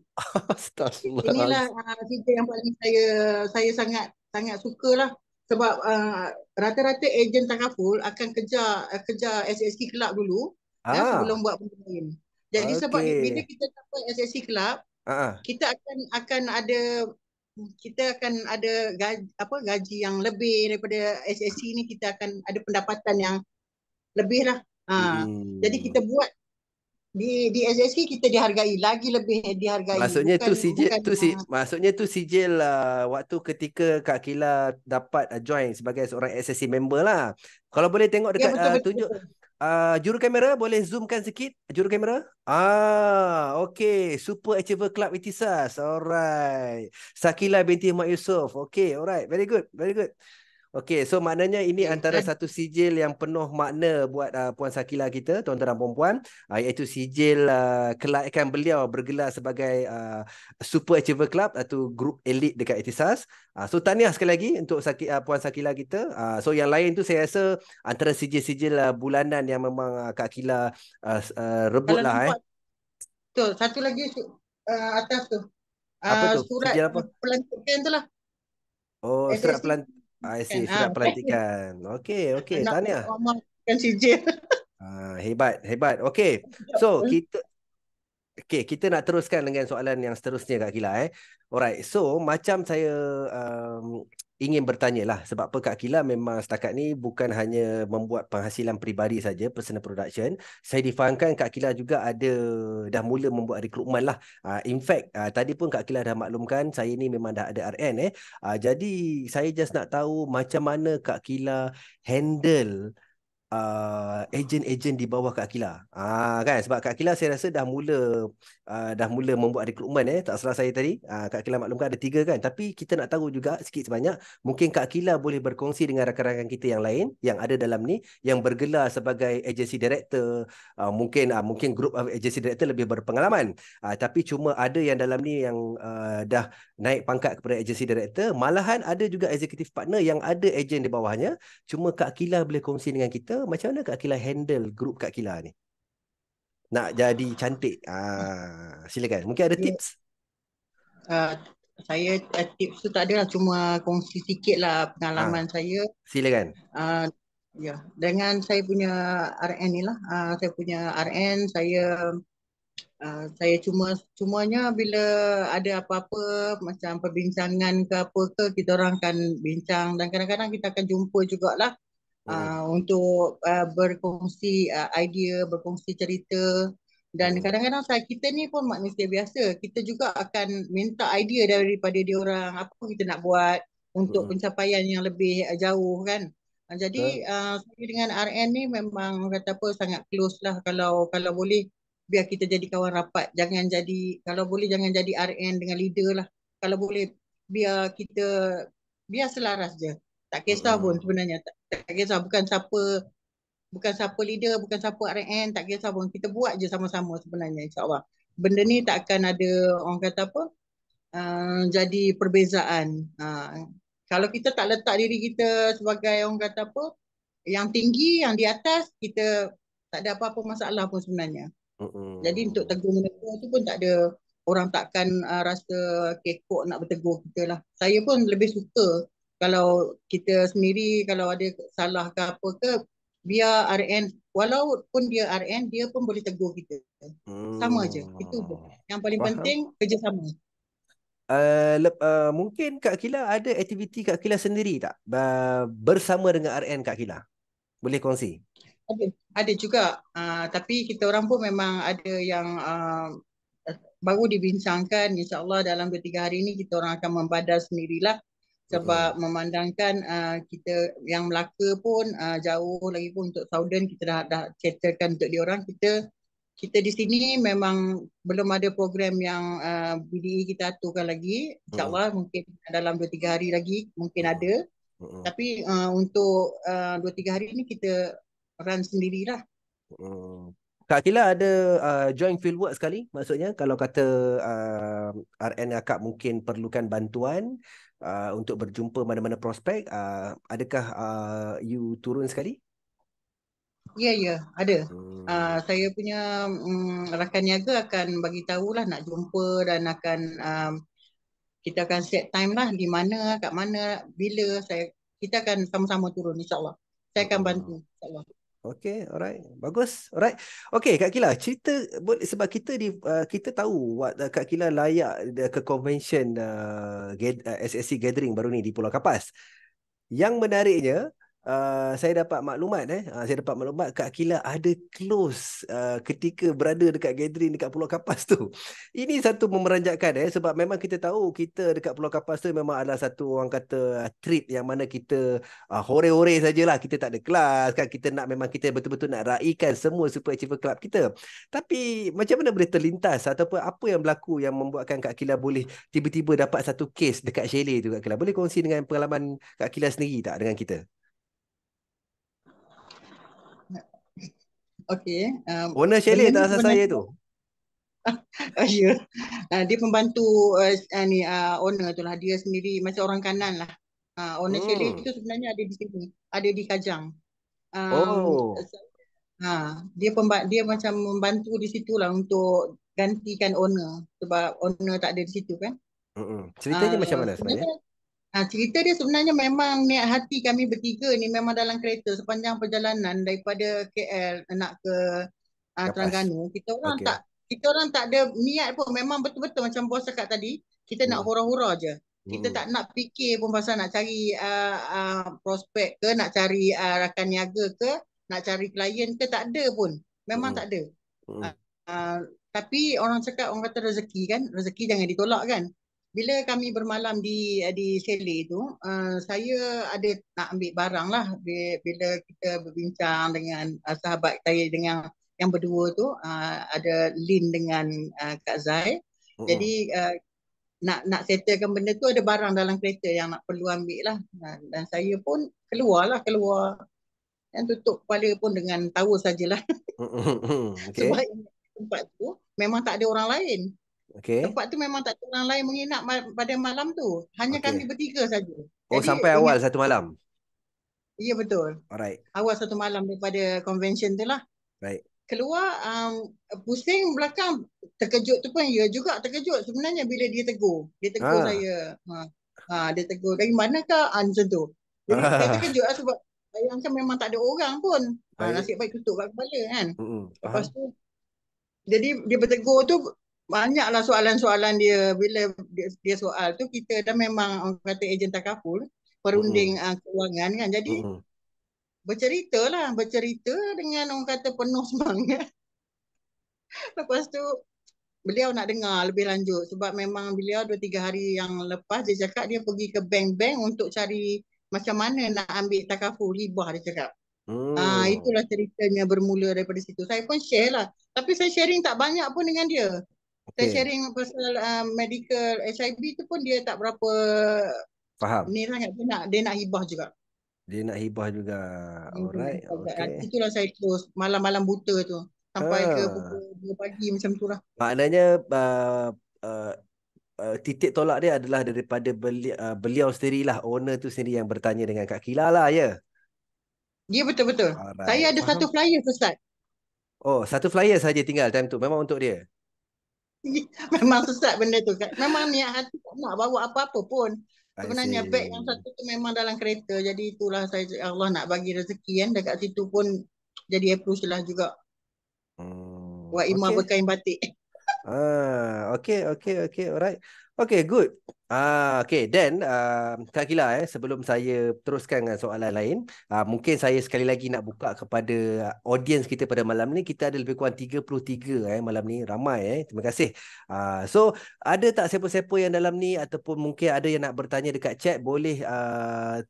Astagfirullah. Inilah sijil yang paling saya sangat sukalah. Sebab rata-rata ejen takaful akan kejar SSC Club dulu sebelum buat benda lain. Jadi sebab bila kita dapat SSC Club, kita akan ada kita akan ada gaji yang lebih daripada SSC ni, kita akan ada pendapatan yang lebih lah. Jadi kita buat di SSC kita dihargai lagi lebih dihargai. Maksudnya tu sijil bukan maksudnya tu sijil waktu ketika Kak Kila dapat join sebagai seorang SSC member lah. Kalau boleh tengok dekat betul, tunjuk betul. juru kamera, boleh zoomkan sikit juru kamera. Okay, Super Achiever Club Itisas. Alright. Sakila binti Mak Yusof. Okay, alright. Very good, very good. Okey, so maknanya ini antara satu sijil yang penuh makna buat Puan Sakila kita, tuan-tuan dan puan-puan, iaitu sijil kelaikan beliau bergelar sebagai Super Achiever Club atau grup elit dekat Itisas. So tahniah sekali lagi untuk Puan Sakila kita. So yang lain tu saya rasa antara sijil-sijil bulanan yang memang Kak Kila rebut lah. Betul, satu lagi atas tu. Apa tu? Surat Sijil apa? pelantikan tu lah. Oh, surat SSC. surat pelantikan. Okey, tahniah. Kan sijil. Hebat. Okey. So, kita nak teruskan dengan soalan yang seterusnya Kak Kila. Alright. So, macam saya ingin bertanya lah, sebab apa Kak Kila memang setakat ni bukan hanya membuat penghasilan peribadi saja, personal production. Saya difahamkan Kak Kila juga dah mula membuat rekrutmen lah. In fact, tadi pun Kak Kila dah maklumkan saya ni memang dah ada RN. Jadi saya just nak tahu macam mana Kak Kila handle ejen-ejen di bawah Kak Kila. Kan, sebab Kak Kila saya rasa dah mula membuat rekrutmen. Tak salah saya tadi, Kak Kila maklumkan ada 3 kan, tapi kita nak tahu juga sikit sebanyak, mungkin Kak Kila boleh berkongsi dengan rakan-rakan kita yang lain yang ada dalam ni yang bergelar sebagai agency director. Mungkin grup agency director lebih berpengalaman, tapi cuma ada yang dalam ni yang dah naik pangkat kepada agency director, malahan ada juga executive partner yang ada ejen di bawahnya. Cuma Kak Kila boleh kongsi dengan kita macam mana Kak Kila handle grup Kak Kila ni nak jadi cantik. Silakan, mungkin ada tips. Saya tips tu tak adalah, cuma kongsi sikit lah pengalaman saya. Silakan. Ya, dengan saya punya RN ni lah, saya punya RN, saya cumanya bila ada apa-apa macam perbincangan ke apa ke, kita orang akan bincang, dan kadang-kadang kita akan jumpa jugalah untuk berkongsi idea, berkongsi cerita. Dan kadang-kadang kita ni pun manusia biasa, kita juga akan minta idea daripada dia orang, apa kita nak buat untuk pencapaian yang lebih jauh kan. Jadi saya dengan RN ni memang kata apa sangat close lah. Kalau boleh biar kita jadi kawan rapat, kalau boleh jangan jadi RN dengan leader lah. Kalau boleh biar selaras je. Tak kisah pun sebenarnya, tak kisah bukan siapa leader, bukan siapa RN, tak kisah pun, kita buat je sama-sama sebenarnya, insyaAllah. Benda ni tak akan ada orang kata apa jadi perbezaan. Kalau kita tak letak diri kita sebagai orang kata apa yang tinggi, yang di atas, kita tak ada apa-apa masalah pun sebenarnya. Jadi untuk tegur-menegur tu pun tak ada, orang takkan rasa kekok nak bertegur kita lah. Saya pun lebih suka kalau kita sendiri, kalau ada salah ke apa ke, biar RN, walaupun dia RN, dia pun boleh tegur kita. Sama je. Itu yang paling penting, kerjasama. Mungkin Kak Kila ada aktiviti Kak Kila sendiri tak bersama dengan RN Kak Kila? Boleh kongsi? Ada juga, tapi kita orang pun memang ada yang baru dibincangkan. InsyaAllah dalam 2-3 hari ni kita orang akan membadal sendirilah. Sebab memandangkan kita yang Melaka pun jauh lagi pun, untuk Southern kita dah settlekan untuk diorang. Kita di sini memang belum ada program yang BDE kita aturkan lagi. InsyaAllah mungkin dalam 2-3 hari lagi mungkin ada. Tapi untuk 2-3 hari ni kita run sendirilah. Kak Kila ada join fieldwork sekali? Maksudnya kalau kata RN akak mungkin perlukan bantuan untuk berjumpa mana-mana prospek, adakah you turun sekali? Ya, ada. Saya punya rakan niaga akan bagi tahulah nak jumpa, dan kita akan set time lah, di mana, kat mana, bila. Kita akan sama-sama turun, insyaAllah. Saya akan bantu, insyaAllah. Okay, alright. Bagus. Alright. Okay, Kak Kila, cerita sebab kita tahu Kak Kila layak ke convention SSC gathering baru ni di Pulau Kapas. Yang menariknya, saya dapat maklumat Kak Kila ada close ketika berada dekat gathering dekat Pulau Kapas tu. Ini satu memeranjatkan sebab memang kita tahu kita dekat Pulau Kapas tu memang adalah satu orang kata trip yang mana kita hore-hore sajalah, kita tak ada kelas kan, kita betul-betul nak raikan semua Super Achiever Club kita. Tapi macam mana boleh terlintas ataupun apa yang berlaku yang membuatkan Kak Kila boleh tiba-tiba dapat satu case dekat chalet tu, Kak Kila? Boleh kongsi dengan pengalaman Kak Kila sendiri tak dengan kita? Okey. Owner chalet tak rasa saya tu? Ya. Dia pembantu owner tu lah. Dia sendiri macam orang kanan lah. Owner chalet tu sebenarnya ada di sini. Ada di Kajang. Oh. Dia macam membantu di situ lah untuk gantikan owner. Sebab owner tak ada di situ kan. Ceritanya macam mana sebenarnya? Cerita dia sebenarnya memang niat hati kami bertiga ni memang dalam kereta sepanjang perjalanan daripada KL nak ke Terengganu. Kita orang tak ada niat pun, memang betul-betul macam bos cakap tadi, kita nak hura-hura je. Kita tak nak fikir pun pasal nak cari prospek ke, nak cari rakan niaga ke, nak cari klien ke, tak ada pun. Memang tak ada. Tapi orang kata rezeki kan, rezeki jangan ditolak kan. Bila kami bermalam di chalet tu, saya ada nak ambil barang lah. Bila kita berbincang dengan sahabat saya dengan yang berdua tu, ada Lin dengan Kak Zai. Jadi nak settlekan benda tu, ada barang dalam kereta yang nak perlu ambil lah. Dan saya pun keluar. Dan tutup kepala pun dengan tahu sajalah. Sebab tempat tu memang tak ada orang lain. Tempat tu memang tak ada orang lain menginap pada malam tu. Hanya kami bertiga saja. Oh, jadi, sampai awal satu malam? Ya, betul. Alright. Awal satu malam daripada convention tu lah. Right. Keluar, pusing belakang. Terkejut tu pun ya juga terkejut sebenarnya bila dia tegur. Dia tegur saya. Dia tegur, dari manakah? Macam tu. Jadi saya terkejut lah sebab bayangkan memang tak ada orang pun. Nasib baik tutup kat kepala kan. Lepas tu, jadi dia bertegur tu, banyaklah soalan-soalan dia. Bila dia soal tu, kita dah memang orang kata ejen takaful, perunding kewangan kan. Jadi bercerita dengan orang kata penuh semangat. Lepas tu beliau nak dengar lebih lanjut sebab memang beliau 2-3 hari yang lepas dia cakap dia pergi ke bank-bank untuk cari macam mana nak ambil takaful hibah, dia cakap. Itulah ceritanya bermula daripada situ. Saya pun share lah. Tapi saya sharing tak banyak pun dengan dia. Saya sharing pasal medical HIV tu pun dia tak berapa faham. Ni sangat dia nak hibah juga. Dia nak hibah juga. Alright. Okay. Itulah saya close malam-malam buta tu. Sampai ke pukul 2 pagi macam tu lah. Maknanya titik tolak dia adalah daripada beliau sendirilah, owner tu sendiri yang bertanya dengan Kak Kila lah, ya? Ya, betul-betul. Saya ada satu flyer Ustaz. Oh, satu flyer saja tinggal time tu. Memang untuk dia? Memang sesat benda tu. Memang niat hati tak nak bawa apa-apa pun. Sebenarnya beg yang satu tu memang dalam kereta. Jadi itulah saya, Allah nak bagi rezeki kan. Dekat situ pun jadi approach lah juga. Buat imam berkain batik. Okay, alright. Okay, good. Okay, then Kak Kila, sebelum saya teruskan dengan soalan lain, mungkin saya sekali lagi nak buka kepada audience kita pada malam ni. Kita ada lebih kurang 33 malam ni, ramai terima kasih. So, ada tak siapa-siapa yang dalam ni ataupun mungkin ada yang nak bertanya dekat chat, boleh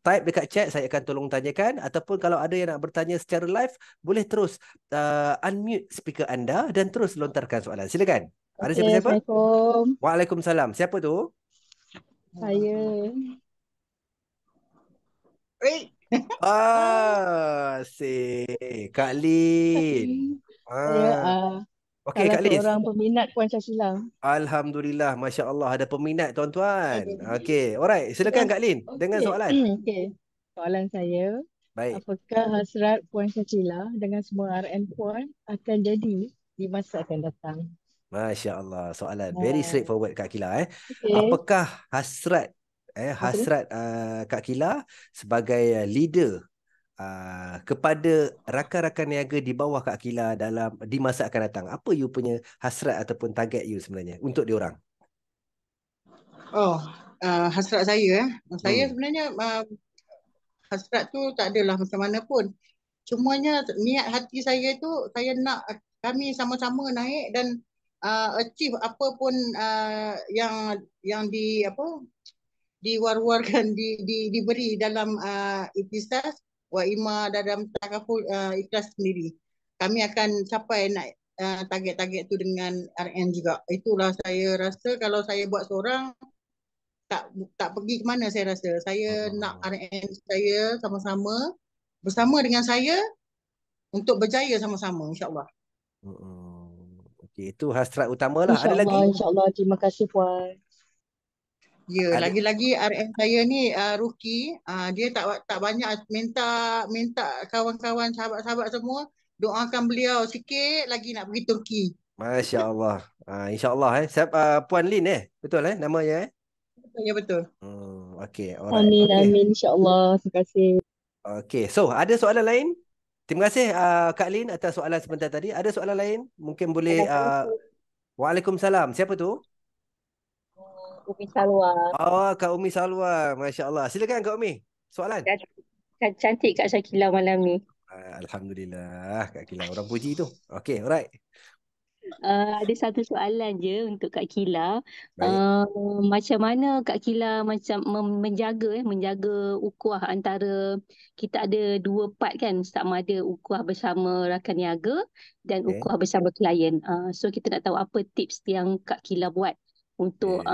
type dekat chat, saya akan tolong tanyakan. Ataupun kalau ada yang nak bertanya secara live, boleh terus unmute speaker anda dan terus lontarkan soalan. Silakan. Ada siapa-siapa? Assalamualaikum. Waalaikumsalam. Siapa tu? Saya. Kak Lin. Okey, Kak Lin. Seorang peminat Puan Syakila. Alhamdulillah, Masya Allah ada peminat tuan-tuan. Okey, alright. Silakan Kak Lin dengan soalan. Okey. Soalan saya. Baik. Apakah hasrat Puan Syakila dengan semua RN Puan akan jadi di masa akan datang? Masya Allah, soalan very straightforward Kak Kila. Okay. Apakah hasrat Kak Kila sebagai leader kepada rakan-rakan niaga di bawah Kak Akila di masa akan datang? Apa you punya hasrat ataupun target you sebenarnya untuk diorang? Oh, hasrat saya. Saya sebenarnya hasrat tu tak adalah macam mana pun. Cumanya niat hati saya tu, saya nak kami sama-sama naik dan achieve apa pun yang diwar-warkan diberi dalam Ikhtisas wa Ima dalam takaful ikhlas sendiri. Kami akan capai nak target-target tu dengan RN juga. Itulah saya rasa kalau saya buat seorang tak pergi ke mana. Saya rasa saya nak RN saya sama-sama bersama dengan saya untuk berjaya sama-sama, insyaAllah. Okey, itu hasrat utamalah. Ada lagi? InsyaAllah. Terima kasih Puan. Ya, lagi-lagi RN saya ni rookie, dia tak banyak minta kawan-kawan, sahabat-sahabat semua doakan beliau sikit lagi nak pergi Turki. Masya Allah. InsyaAllah. Puan Lin betul namanya Ya, betul. Okey, alright. Amin. InsyaAllah. Terima kasih. Okey, so ada soalan lain? Terima kasih Kak Lin atas soalan sebentar tadi. Ada soalan lain? Mungkin boleh. Waalaikumsalam. Siapa tu? Umi Salwa. Kak Umi Salwa. Masya Allah. Silakan Kak Umi. Soalan. Cantik Kak Syakila malam ni. Alhamdulillah Kak Kila. Orang puji tu. Okey, alright. Ada satu soalan je untuk Kak Kila. Baik. Macam mana Kak Kila macam menjaga ukhuwah antara, kita ada dua part kan, sama ada ukhuwah bersama rakan niaga dan ukhuwah bersama klien. So kita nak tahu apa tips yang Kak Kila buat untuk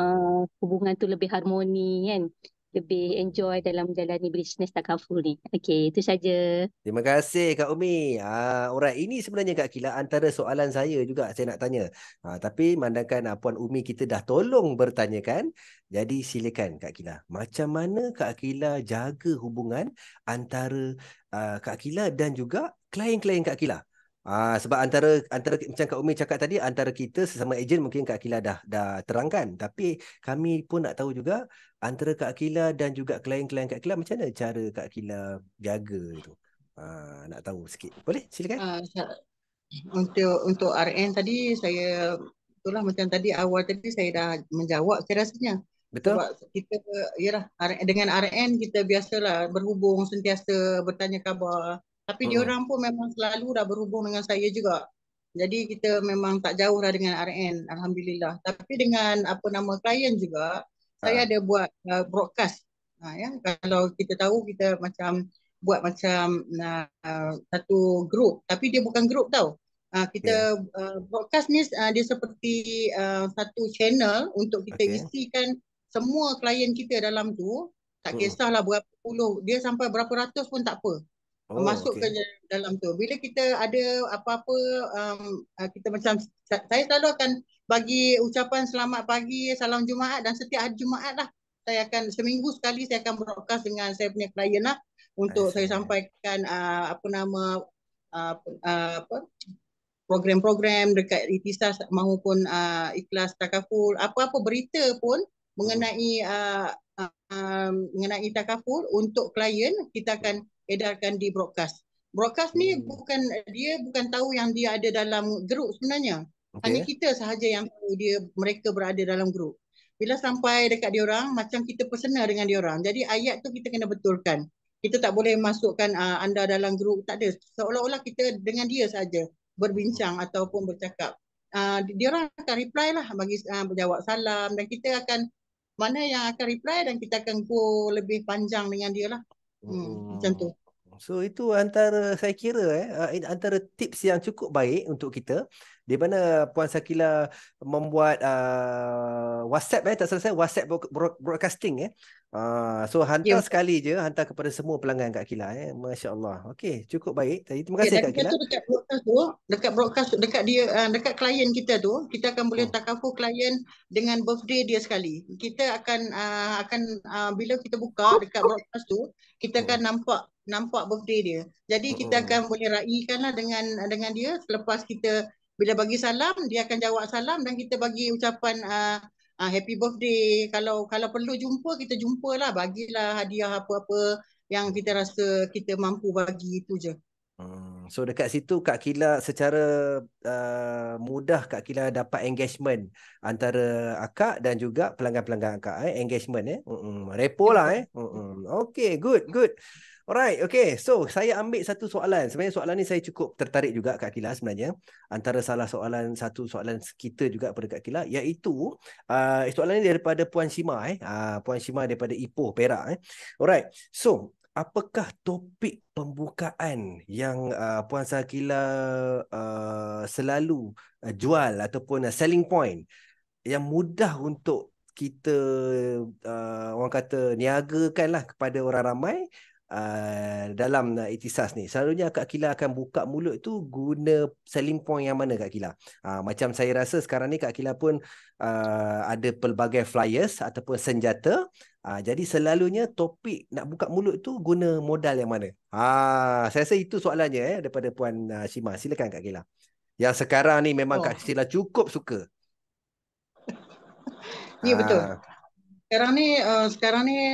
hubungan tu lebih harmoni kan, lebih enjoy dalam menjalani bisnes takaful ni. Okey, itu saja. Terima kasih Kak Umi. Alright, ini sebenarnya Kak Kila antara soalan saya juga saya nak tanya. Tapi mandangkan Puan Umi kita dah tolong bertanyakan, jadi silakan Kak Kila. Macam mana Kak Kila jaga hubungan antara Kak Kila dan juga klien-klien Kak Kila? Sebab antara macam Kak Umi cakap tadi, antara kita sesama ejen mungkin Kak Kila dah terangkan, tapi kami pun nak tahu juga antara Kak Kila dan juga klien-klien Kak Kila, macam mana cara Kak Kila jaga itu? Nak tahu sikit. Boleh? Silakan. Untuk RN tadi saya itulah macam tadi awal tadi saya dah menjawab saya rasanya. Betul. Sebab kita dengan RN kita biasalah berhubung, sentiasa bertanya khabar. Tapi diorang pun memang selalu dah berhubung dengan saya juga. Jadi kita memang tak jauh dah dengan RN, alhamdulillah. Tapi dengan klien juga, saya ada buat broadcast. Ya, kalau kita tahu kita macam buat macam satu grup, tapi dia bukan grup tau. Kita broadcast ni dia seperti satu channel untuk kita isikan semua klien kita dalam tu. Tak kisahlah berapa puluh, dia sampai berapa ratus pun tak apa. Masuk ke dalam tu. Bila kita ada apa-apa, kita macam, saya selalu akan bagi ucapan selamat pagi, salam Jumaat, dan setiap hari Jumaat lah saya akan seminggu sekali saya akan broadcast dengan saya punya klien lah untuk saya sampaikan program-program dekat Ikhtisas maupun Ikhlas Takaful, apa-apa berita pun mengenai takaful untuk klien kita akan edarkan di broadcast. Broadcast ni bukan tahu yang dia ada dalam grup sebenarnya. Hanya kita sahaja yang tahu mereka berada dalam grup. Bila sampai dekat diorang, macam kita personal dengan diorang. Jadi ayat tu kita kena betulkan. Kita tak boleh masukkan anda dalam grup, tak ada. Seolah-olah kita dengan dia saja berbincang ataupun bercakap. Diorang akan reply lah, bagi menjawab salam, dan kita akan mana yang akan reply dan kita akan go lebih panjang dengan dia lah. Macam tu. So itu antara saya kira antara tips yang cukup baik untuk kita, di mana Puan Syakila membuat WhatsApp tak salah saya, WhatsApp broadcasting so hantar sekali je, hantar kepada semua pelanggan Kak Kila Masya Allah. Okey, cukup baik. Terima kasih Kak Kila. Dekat broadcast dekat dia dekat klien kita tu, kita akan boleh takaful klien dengan birthday dia sekali. Kita akan bila kita buka dekat broadcast tu, kita akan nampak birthday dia. Jadi kita akan boleh raikanlah dengan dia. Selepas kita bila bagi salam, dia akan jawab salam dan kita bagi ucapan happy birthday. Kalau perlu jumpa, kita jumpalah, bagilah hadiah apa-apa yang kita rasa kita mampu bagi itu je. So dekat situ Kak Kila secara mudah Kak Kila dapat engagement antara akak dan juga pelanggan-pelanggan akak engagement repo lah Okay, good. Alright, okay. So saya ambil satu soalan. Sebenarnya soalan ni saya cukup tertarik juga Kak Kila sebenarnya. Antara satu soalan kita juga pada Kak Kila, iaitu soalan ni daripada Puan Shima Puan Shima daripada Ipoh, Perak Alright. So apakah topik pembukaan yang Puan Shakila selalu jual ataupun selling point yang mudah untuk kita orang kata niagakan lah kepada orang ramai dalam Ikhtisas ni? Selalunya Kak Kila akan buka mulut tu guna selling point yang mana Kak Kila? Macam saya rasa sekarang ni Kak Kila pun ada pelbagai flyers ataupun senjata. Jadi selalunya topik nak buka mulut tu guna modal yang mana? Saya rasa itu soalannya daripada Puan Shima. Silakan Kak Kila. Yang sekarang ni memang Kak Kila cukup suka. Ya betul. Sekarang ni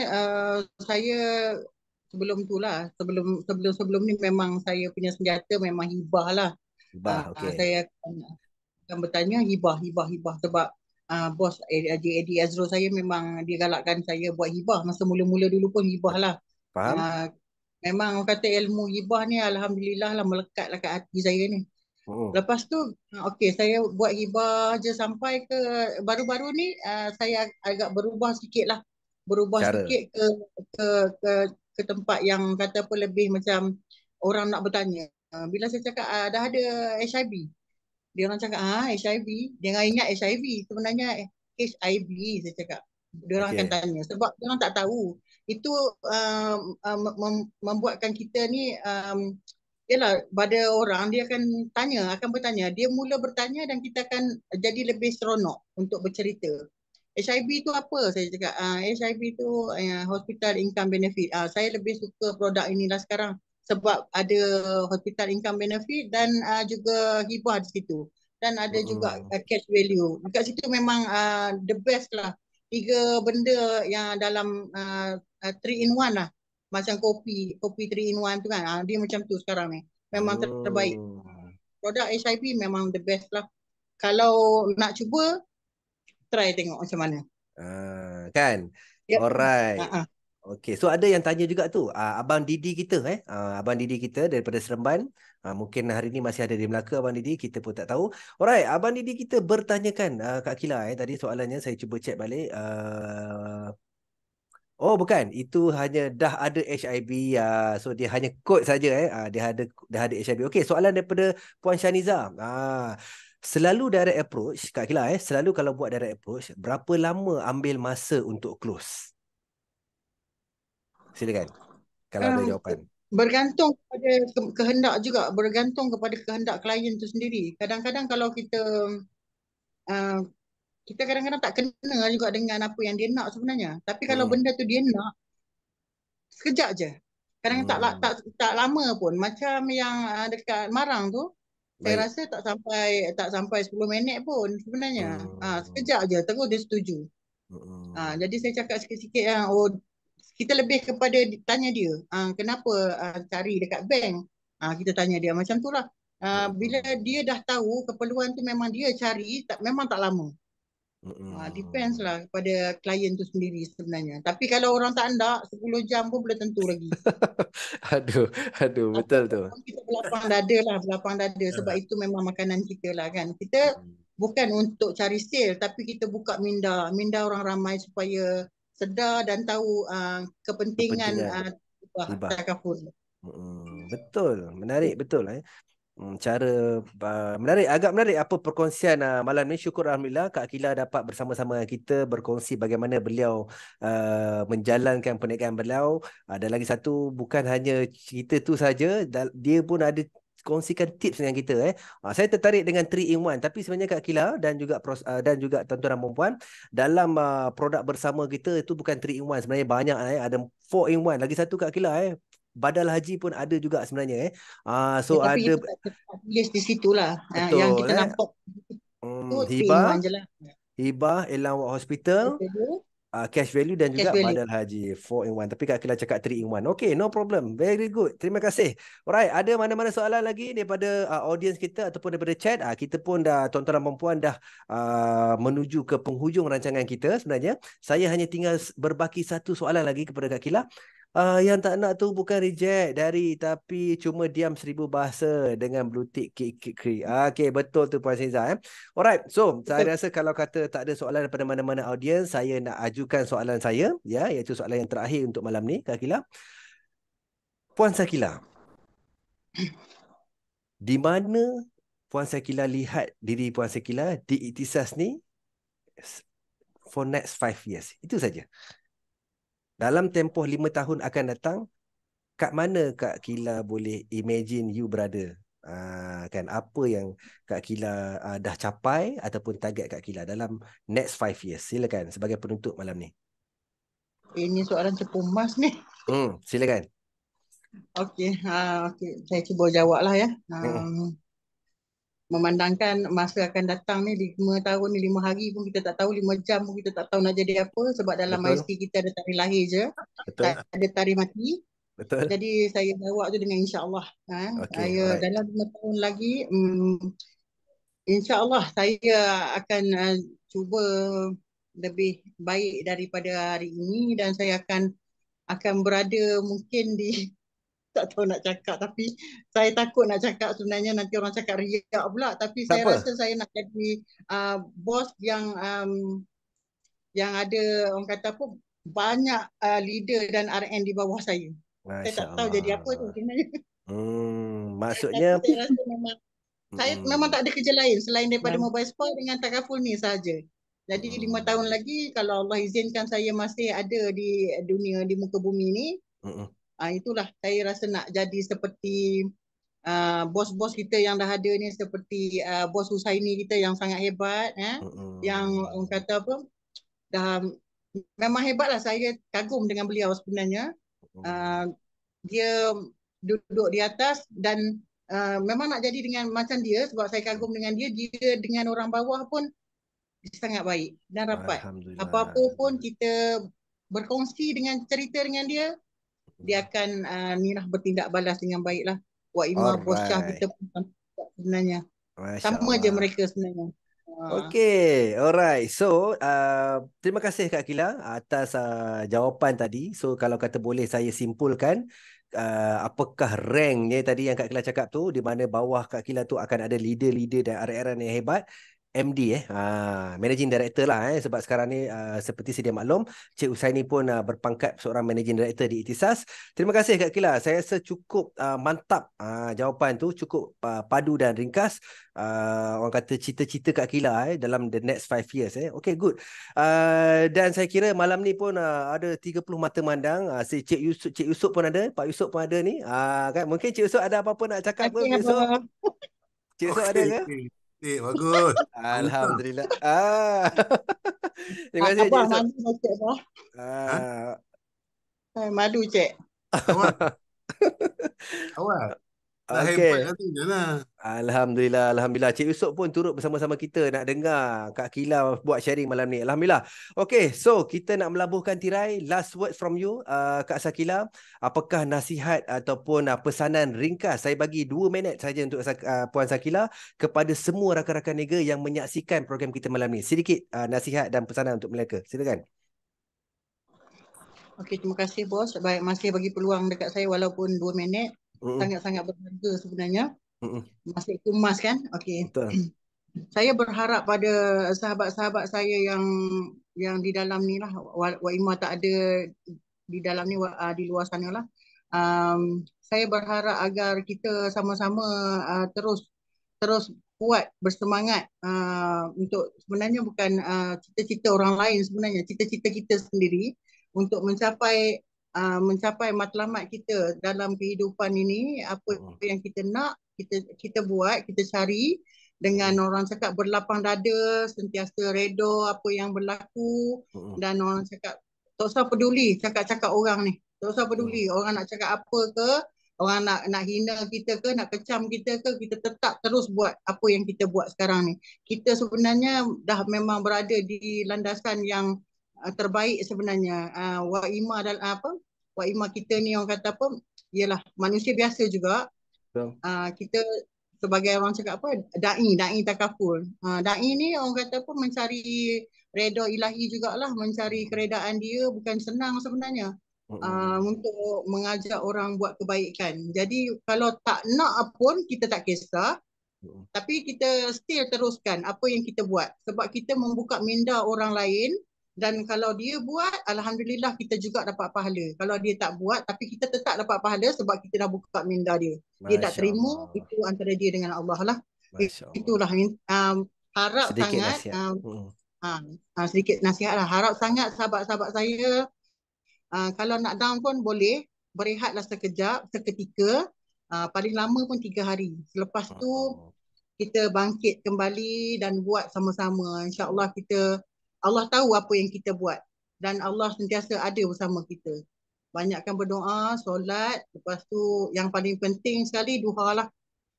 saya sebelum ni memang saya punya senjata memang hibah lah. Okay. Saya akan bertanya hibah sebab bos Eddie Azrul saya memang dia galakkan saya buat hibah. Masa mula-mula dulu pun hibah lah. Faham? Memang orang kata ilmu hibah ni alhamdulillah lah melekat lah kat hati saya ni. Lepas tu saya buat hibah je sampai ke baru-baru ni saya agak berubah sikit sikit ke tempat yang kata apa lebih macam orang nak bertanya. Bila saya cakap dah ada HIV, dia orang cakap HIV, dia orang ingat HIV, sebenarnya HIV saya cakap. Dia orang akan tanya sebab dia orang tak tahu. Itu membuatkan kita ni yalah, pada orang dia akan bertanya. Dia mula bertanya dan kita akan jadi lebih seronok untuk bercerita. HIV tu apa? Saya cakap HIV tu Hospital Income Benefit. Saya lebih suka produk inilah sekarang sebab ada Hospital Income Benefit dan juga hibah di situ. Dan ada juga cash value. Dekat situ memang the best lah. 3 benda yang dalam 3 in 1 lah. Macam kopi 3 in 1 tu kan. Dia macam tu sekarang ni. Memang terbaik. Produk HIV memang the best lah. Kalau nak cuba, try tengok macam mana. Kan? Yep. Alright. Okay. So ada yang tanya juga tu. Abang Didi kita Abang Didi kita daripada Seremban. Mungkin hari ni masih ada di Melaka Abang Didi. Kita pun tak tahu. Alright. Abang Didi kita bertanyakan Kak Kila tadi soalannya saya cuba check balik. Oh bukan, itu hanya dah ada HIV so dia hanya kod saja dia ada HIV. Okey, soalan daripada Puan Shaniza. Selalu direct approach Kak Kila selalu kalau buat direct approach berapa lama ambil masa untuk close? Silakan. Kalau ada jawapan. Bergantung kepada kehendak juga, bergantung kepada kehendak klien tu sendiri. Kadang-kadang kalau kita kadang-kadang tak kena juga dengan apa yang dia nak sebenarnya. Tapi kalau benda tu dia nak, sekejap je. Kadang-kadang tak lama pun. Macam yang dekat Marang tu, saya rasa tak sampai 10 minit pun sebenarnya. Sekejap je, terus dia setuju. Jadi saya cakap sikit-sikit kita lebih kepada tanya dia. Kenapa cari dekat bank? Kita tanya dia macam tu lah. Bila dia dah tahu keperluan tu memang dia cari, memang tak lama. Depends lah kepada klien tu sendiri sebenarnya. Tapi kalau orang tak nak 10 jam pun belum tentu lagi. Aduh betul tu. Kita berlapang dada sebab itu memang makanan kita lah kan. Kita bukan untuk cari sale tapi kita buka minda orang ramai supaya sedar dan tahu kepentingan takaful. Betul, menarik betul cara menarik, agak menarik apa perkongsian malam ni. Syukur alhamdulillah Kak Kila dapat bersama-sama kita berkongsi bagaimana beliau menjalankan pernikahan beliau. Dan lagi satu, bukan hanya cerita tu saja, dia pun ada kongsikan tips dengan kita Saya tertarik dengan 3 in 1 tapi sebenarnya Kak Kila dan juga tuan-tuan dan puan dalam produk bersama kita itu bukan 3 in 1, sebenarnya banyak ada 4 in 1. Lagi satu Kak Kila badal haji pun ada juga sebenarnya so tapi ada tulis di situlah yang kita nampak hibah Elang Hospital, Cash value dan Cash juga value. badal haji 4 in 1. Tapi Kak Kila cakap 3 in 1. Okay, no problem. Very good. Terima kasih. Alright, ada mana-mana soalan lagi daripada audience kita ataupun daripada chat? Kita pun dah, tuan-tuan dan puan dah menuju ke penghujung rancangan kita sebenarnya. Saya hanya tinggal berbaki satu soalan lagi kepada Kak Kila. Yang tak nak tu bukan reject dari, tapi cuma diam 1000 bahasa dengan blue tick krik. Okay, betul tu Puan Sinza. Alright, so saya rasa kalau kata tak ada soalan daripada mana-mana audiens, saya nak ajukan soalan saya, ya, iaitu soalan yang terakhir untuk malam ni, Kak Kila. Puan Sakila, di mana Puan Sakila lihat diri Puan Sakila di Ikhtisas ni for next 5 years? Itu saja. Dalam tempoh 5 tahun akan datang, kat mana Kak Kila boleh imagine you berada? Kan apa yang Kak Kila dah capai ataupun target Kak Kila dalam next 5 years? Silakan sebagai penutup malam ni. Ini soalan cepu emas ni. Silakan. Okey, saya cuba jawablah ya. Memandangkan masa akan datang ni 5 tahun ni, 5 hari pun kita tak tahu, 5 jam pun kita tak tahu nak jadi apa, sebab dalam IC kita ada tarikh lahir je. Tak ada tarikh mati. Betul. Jadi saya jawab tu dengan insya-Allah. Saya dalam 5 tahun lagi insya-Allah saya akan cuba lebih baik daripada hari ini, dan saya akan berada mungkin di tak tahu nak cakap, tapi saya takut nak cakap sebenarnya, nanti orang cakap riak pula, tapi saya rasa saya nak jadi bos yang ada, orang kata apa, banyak leader dan RM di bawah saya. Masya saya tak tahu jadi apa tu sebenarnya. Maksudnya saya rasa saya memang tak ada kerja lain selain daripada mobile spa dengan takaful ni saja. Jadi 5 tahun lagi kalau Allah izinkan saya masih ada di dunia, di muka bumi ni, itulah saya rasa nak jadi seperti bos-bos kita yang dah ada ni, seperti bos Husaini kita yang sangat hebat, yang orang kata apa, dah memang hebat lah. Saya kagum dengan beliau sebenarnya. Dia duduk di atas dan memang nak jadi dengan macam dia, sebab saya kagum dengan dia. Dia dengan orang bawah pun sangat baik dan rapat. Apa-apa pun kita berkongsi dengan cerita dengan dia, dia akan bertindak balas dengan baiklah. Wak Imah, Bos Syah kita pun sebenarnya. Sama je mereka sebenarnya. Okay, alright. So, terima kasih Kak Kila atas jawapan tadi. So, kalau kata boleh saya simpulkan, apakah ranknya tadi yang Kak Kila cakap tu, di mana bawah Kak Kila tu akan ada leader-leader dan RM yang hebat. MD Managing Director lah sebab sekarang ni seperti sedia maklum, Cik Husaini pun berpangkat seorang Managing Director di Ikhtisas. Terima kasih Kak Kila. Saya rasa cukup mantap jawapan tu, cukup padu dan ringkas. Orang kata cita-cita Kak Kila dalam the next 5 years. Okay, good. Dan saya kira malam ni pun ada 30 mata mandang. Si Cik Yusof pun ada, Pak Yusof pun ada ni. Kan? Mungkin Cik Yusof ada apa-apa nak cakap ke, Cik Yusof? Cik Yusof ada ke? Bagus. Alhamdulillah. Terima kasih Cik Yusof. Madu Cik. Awal. Okay. Alhamdulillah, Alhamdulillah. Cik Yusof pun turut bersama-sama kita nak dengar Kak Kila buat sharing malam ni. Alhamdulillah. Okay, so kita nak melabuhkan tirai. Last word from you, Kak Sakila. Apakah nasihat ataupun pesanan ringkas? Saya bagi 2 minit saja untuk Puan Sakila kepada semua rakan-rakan niaga yang menyaksikan program kita malam ni. Sedikit nasihat dan pesanan untuk mereka. Silakan. Okay, terima kasih bos. Baik, masih bagi peluang dekat saya walaupun 2 minit. Sangat-sangat berharga sebenarnya. Masih kumas kan? Okey. Saya berharap pada sahabat-sahabat saya yang di dalam ni lah, Wak Imah tak ada di dalam ni, di luar sana lah. Saya berharap agar kita sama-sama terus kuat, bersemangat untuk sebenarnya bukan cita-cita orang lain, sebenarnya cita-cita kita sendiri untuk mencapai matlamat kita dalam kehidupan ini. Apa yang kita nak, kita buat, kita cari dengan orang cakap berlapang dada, sentiasa reda apa yang berlaku, dan orang cakap tak usah peduli cakap-cakap orang ni, tak usah peduli orang nak cakap apa ke, orang nak hina kita ke, nak kecam kita ke, kita tetap terus buat apa yang kita buat sekarang ni. Kita sebenarnya dah memang berada di landasan yang terbaik sebenarnya. Waimah dan apa? Waimah kita ni orang kata apa? Ialah manusia biasa juga. Kita sebagai orang cakap apa? Dai takaful. Dai ni orang kata apa? Mencari redha ilahi jugalah, mencari keredaan dia bukan senang sebenarnya. Untuk mengajak orang buat kebaikan. Jadi kalau tak nak pun kita tak kisah. Tapi kita still teruskan apa yang kita buat. Sebab kita membuka minda orang lain. Dan kalau dia buat, alhamdulillah kita juga dapat pahala. Kalau dia tak buat, tapi kita tetap dapat pahala sebab kita dah buka minda dia. Dia tak terima, itu antara dia dengan Allah lah. Itulah harap sedikit sangat sedikit nasihat lah. Harap sangat sahabat-sahabat saya, kalau nak down pun boleh, berehatlah sekejap, seketika, paling lama pun 3 hari. Selepas tu kita bangkit kembali dan buat sama-sama. InsyaAllah Allah tahu apa yang kita buat dan Allah sentiasa ada bersama kita. Banyakkan berdoa, solat, lepas tu yang paling penting sekali duha lah.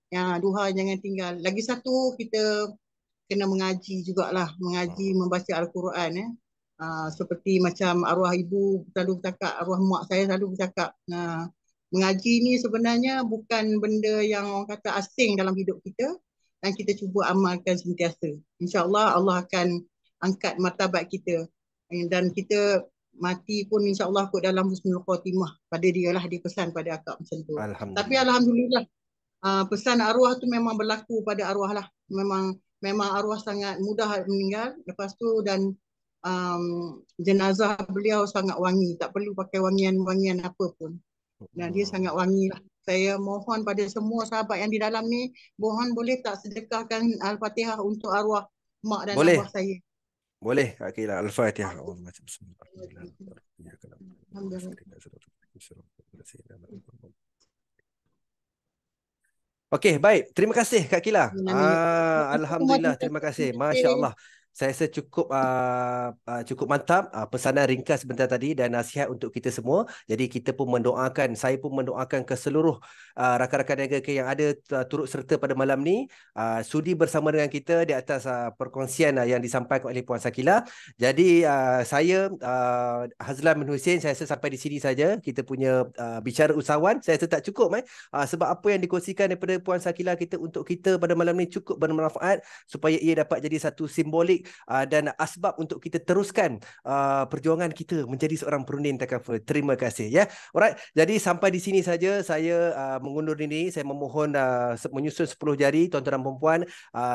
Ya, duha jangan tinggal. Lagi satu, kita kena mengaji jugalah, mengaji, membaca Al-Quran. Seperti macam arwah ibu selalu bercakap, arwah mak saya selalu bercakap. Mengaji ni sebenarnya bukan benda yang orang kata asing dalam hidup kita dan kita cuba amalkan sentiasa. InsyaAllah Allah akan angkat martabat kita dan kita mati pun insyaAllah kot dalam husnul khatimah. Pada dia lah, dia pesan pada akak macam tu. Tapi alhamdulillah pesan arwah tu memang berlaku pada arwah lah. Memang arwah sangat mudah meninggal. Lepas tu dan jenazah beliau sangat wangi, tak perlu pakai wangian-wangian apa pun. Dan dia sangat wangi lah. Saya mohon pada semua sahabat yang di dalam ni, mohon boleh tak sedekahkan Al-Fatihah untuk arwah mak dan arwah saya. Boleh, Kak Kila. Al-Fatihah. Okey, baik. Terima kasih Kak Kila. Alhamdulillah, terima kasih. Masya Allah. Saya rasa cukup mantap pesanan ringkas sebentar tadi dan nasihat untuk kita semua. Jadi kita pun mendoakan, saya pun mendoakan ke seluruh rakan-rakan niaga yang ada turut serta pada malam ni, sudi bersama dengan kita di atas perkongsian yang disampaikan oleh Puan Shakila. Jadi saya Hazlan bin Hussein, saya rasa sampai di sini saja kita punya bicara usahawan. Saya rasa tak cukup sebab apa yang dikongsikan daripada Puan Shakila kita untuk kita pada malam ni cukup bermanfaat supaya ia dapat jadi satu simbolik dan asbab untuk kita teruskan perjuangan kita menjadi seorang perunin takaful. Terima kasih ya. Alright, jadi sampai di sini saja saya mengundur diri. Saya memohon menyusun 10 jari tuan-tuan dan puan-puan,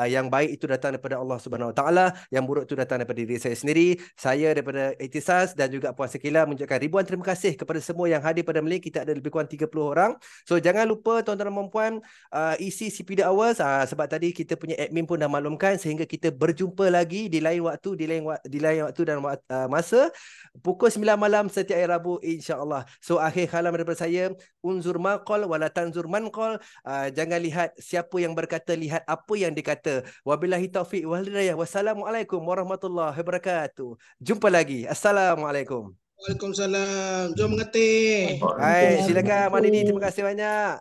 yang baik itu datang daripada Allah Subhanahu Wa Taala, yang buruk itu datang daripada diri saya sendiri. Saya daripada Ihtisas dan juga Puan Shakila mengucapkan ribuan terima kasih kepada semua yang hadir pada malam ini. Kita ada lebih kurang 30 orang. So jangan lupa tuan-tuan dan puan-puan isi CPD Hours, sebab tadi kita punya admin pun dah maklumkan, sehingga kita berjumpa lagi di lain waktu, di lain waktu dan masa pukul 9 malam setiap hari Rabu insya-Allah. So akhir kalam daripada saya, unzur maqal wala tanzur manqal. Jangan lihat siapa yang berkata, lihat apa yang dikata. Wabillahi taufiq wal hidayah. Wassalamualaikum warahmatullahi wabarakatuh. Jumpa lagi. Assalamualaikum. Waalaikumsalam. Jom mengerti. Hai, silakan Mak Didi. Terima kasih banyak.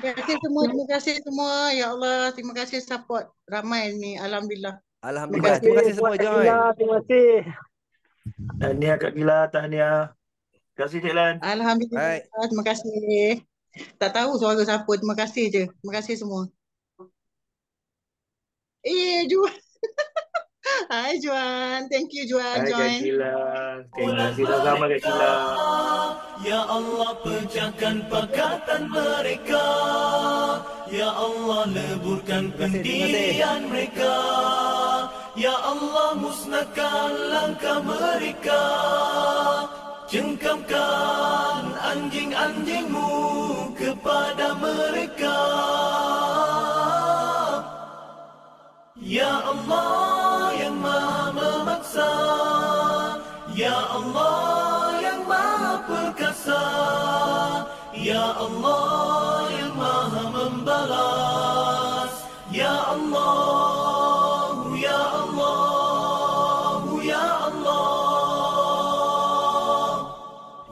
Terima kasih semua. Ya Allah, terima kasih support ramai ni. Alhamdulillah. Alhamdulillah. Terima kasih semua join. Terima kasih. Tahniah Kak Gila, tahniah. Terima kasih Cik Lan. Alhamdulillah. Terima kasih. Tak tahu suara siapa. Terima kasih je. Terima kasih semua. Juan. Hai Juan. Thank you Juan. Hai Kak Gila. Terima kasih sama Kak Gila. Ya Allah, pecahkan pakatan mereka. Ya Allah, leburkan pendirian mereka. Ya Allah, musnahkan langkah mereka. Cengkamkan anjing-anjingmu kepada mereka. Ya Allah yang maha memaksa. Ya Allah yang maha perkasa. Ya Allah yang maha membalas. Ya Allah, Ya Allah, Ya Allah.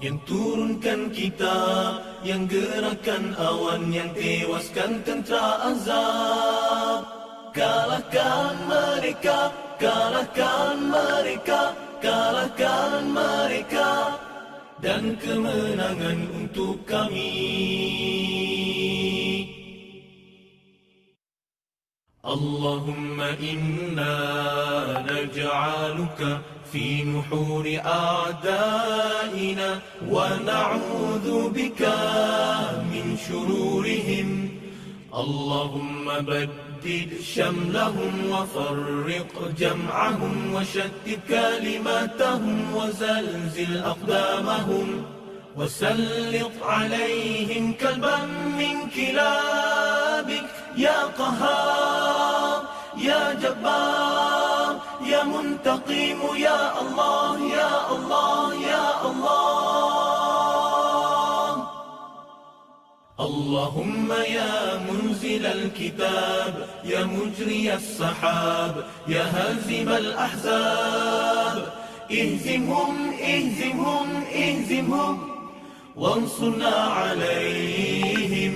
Yang turunkan kitab, yang gerakkan awan, yang tewaskan tentera azab. Kalahkan mereka, kalahkan mereka. kalahkan mereka, dan kemenangan untuk kami. Allahumma inna naj'aluka fi nuhuri a'daina wa na'udzu bika min shururihim. Allahumma baddid shamlahum wa farriq jam'ahum wa shattit kalimatahum wa zalzil aqdamahum wa sallit alayhim kalban min kilabik ya qahhar ya jabbar ya muntaqim ya Allah ya Allah ya Allah. اللهم يا منزل الكتاب يا مجري السحاب يا هازم الأحزاب اهزمهم اهزمهم اهزمهم وانصرنا عليهم.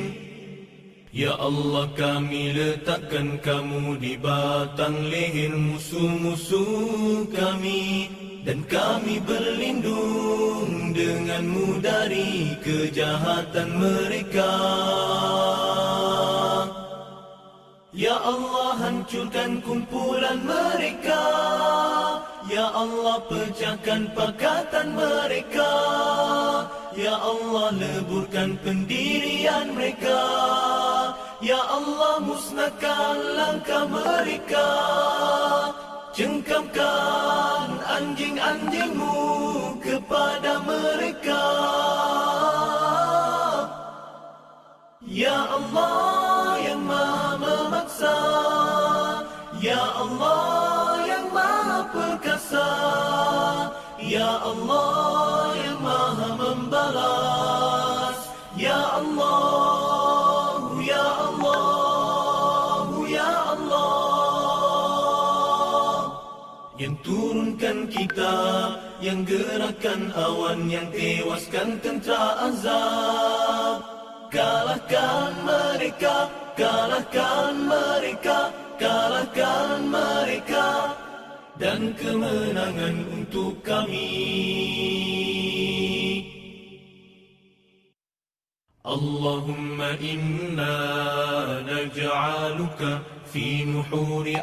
Ya Allah, kami letakkan kamu di batang leher musuh-musuh kami, dan kami berlindung denganmu dari kejahatan mereka. Ya Allah, hancurkan kumpulan mereka. Ya Allah, pecahkan pakatan mereka. Ya Allah, leburkan pendirian mereka. Ya Allah, musnahkan langkah mereka. Cengkamkan anjing-anjingmu kepada mereka. Ya Allah yang maha memaksa, Ya Allah yang maha perkasa, Ya Allah yang maha membalas, Ya Allah, Ya Allah, Ya Allah. Yang turunkan kitab, yang gerakkan awan, yang tewaskan tentera azab. Kalahkan mereka, kalahkan mereka, kalahkan mereka, dan kemenangan untuk kami. Allahumma inna naj'aluka fi nuhuri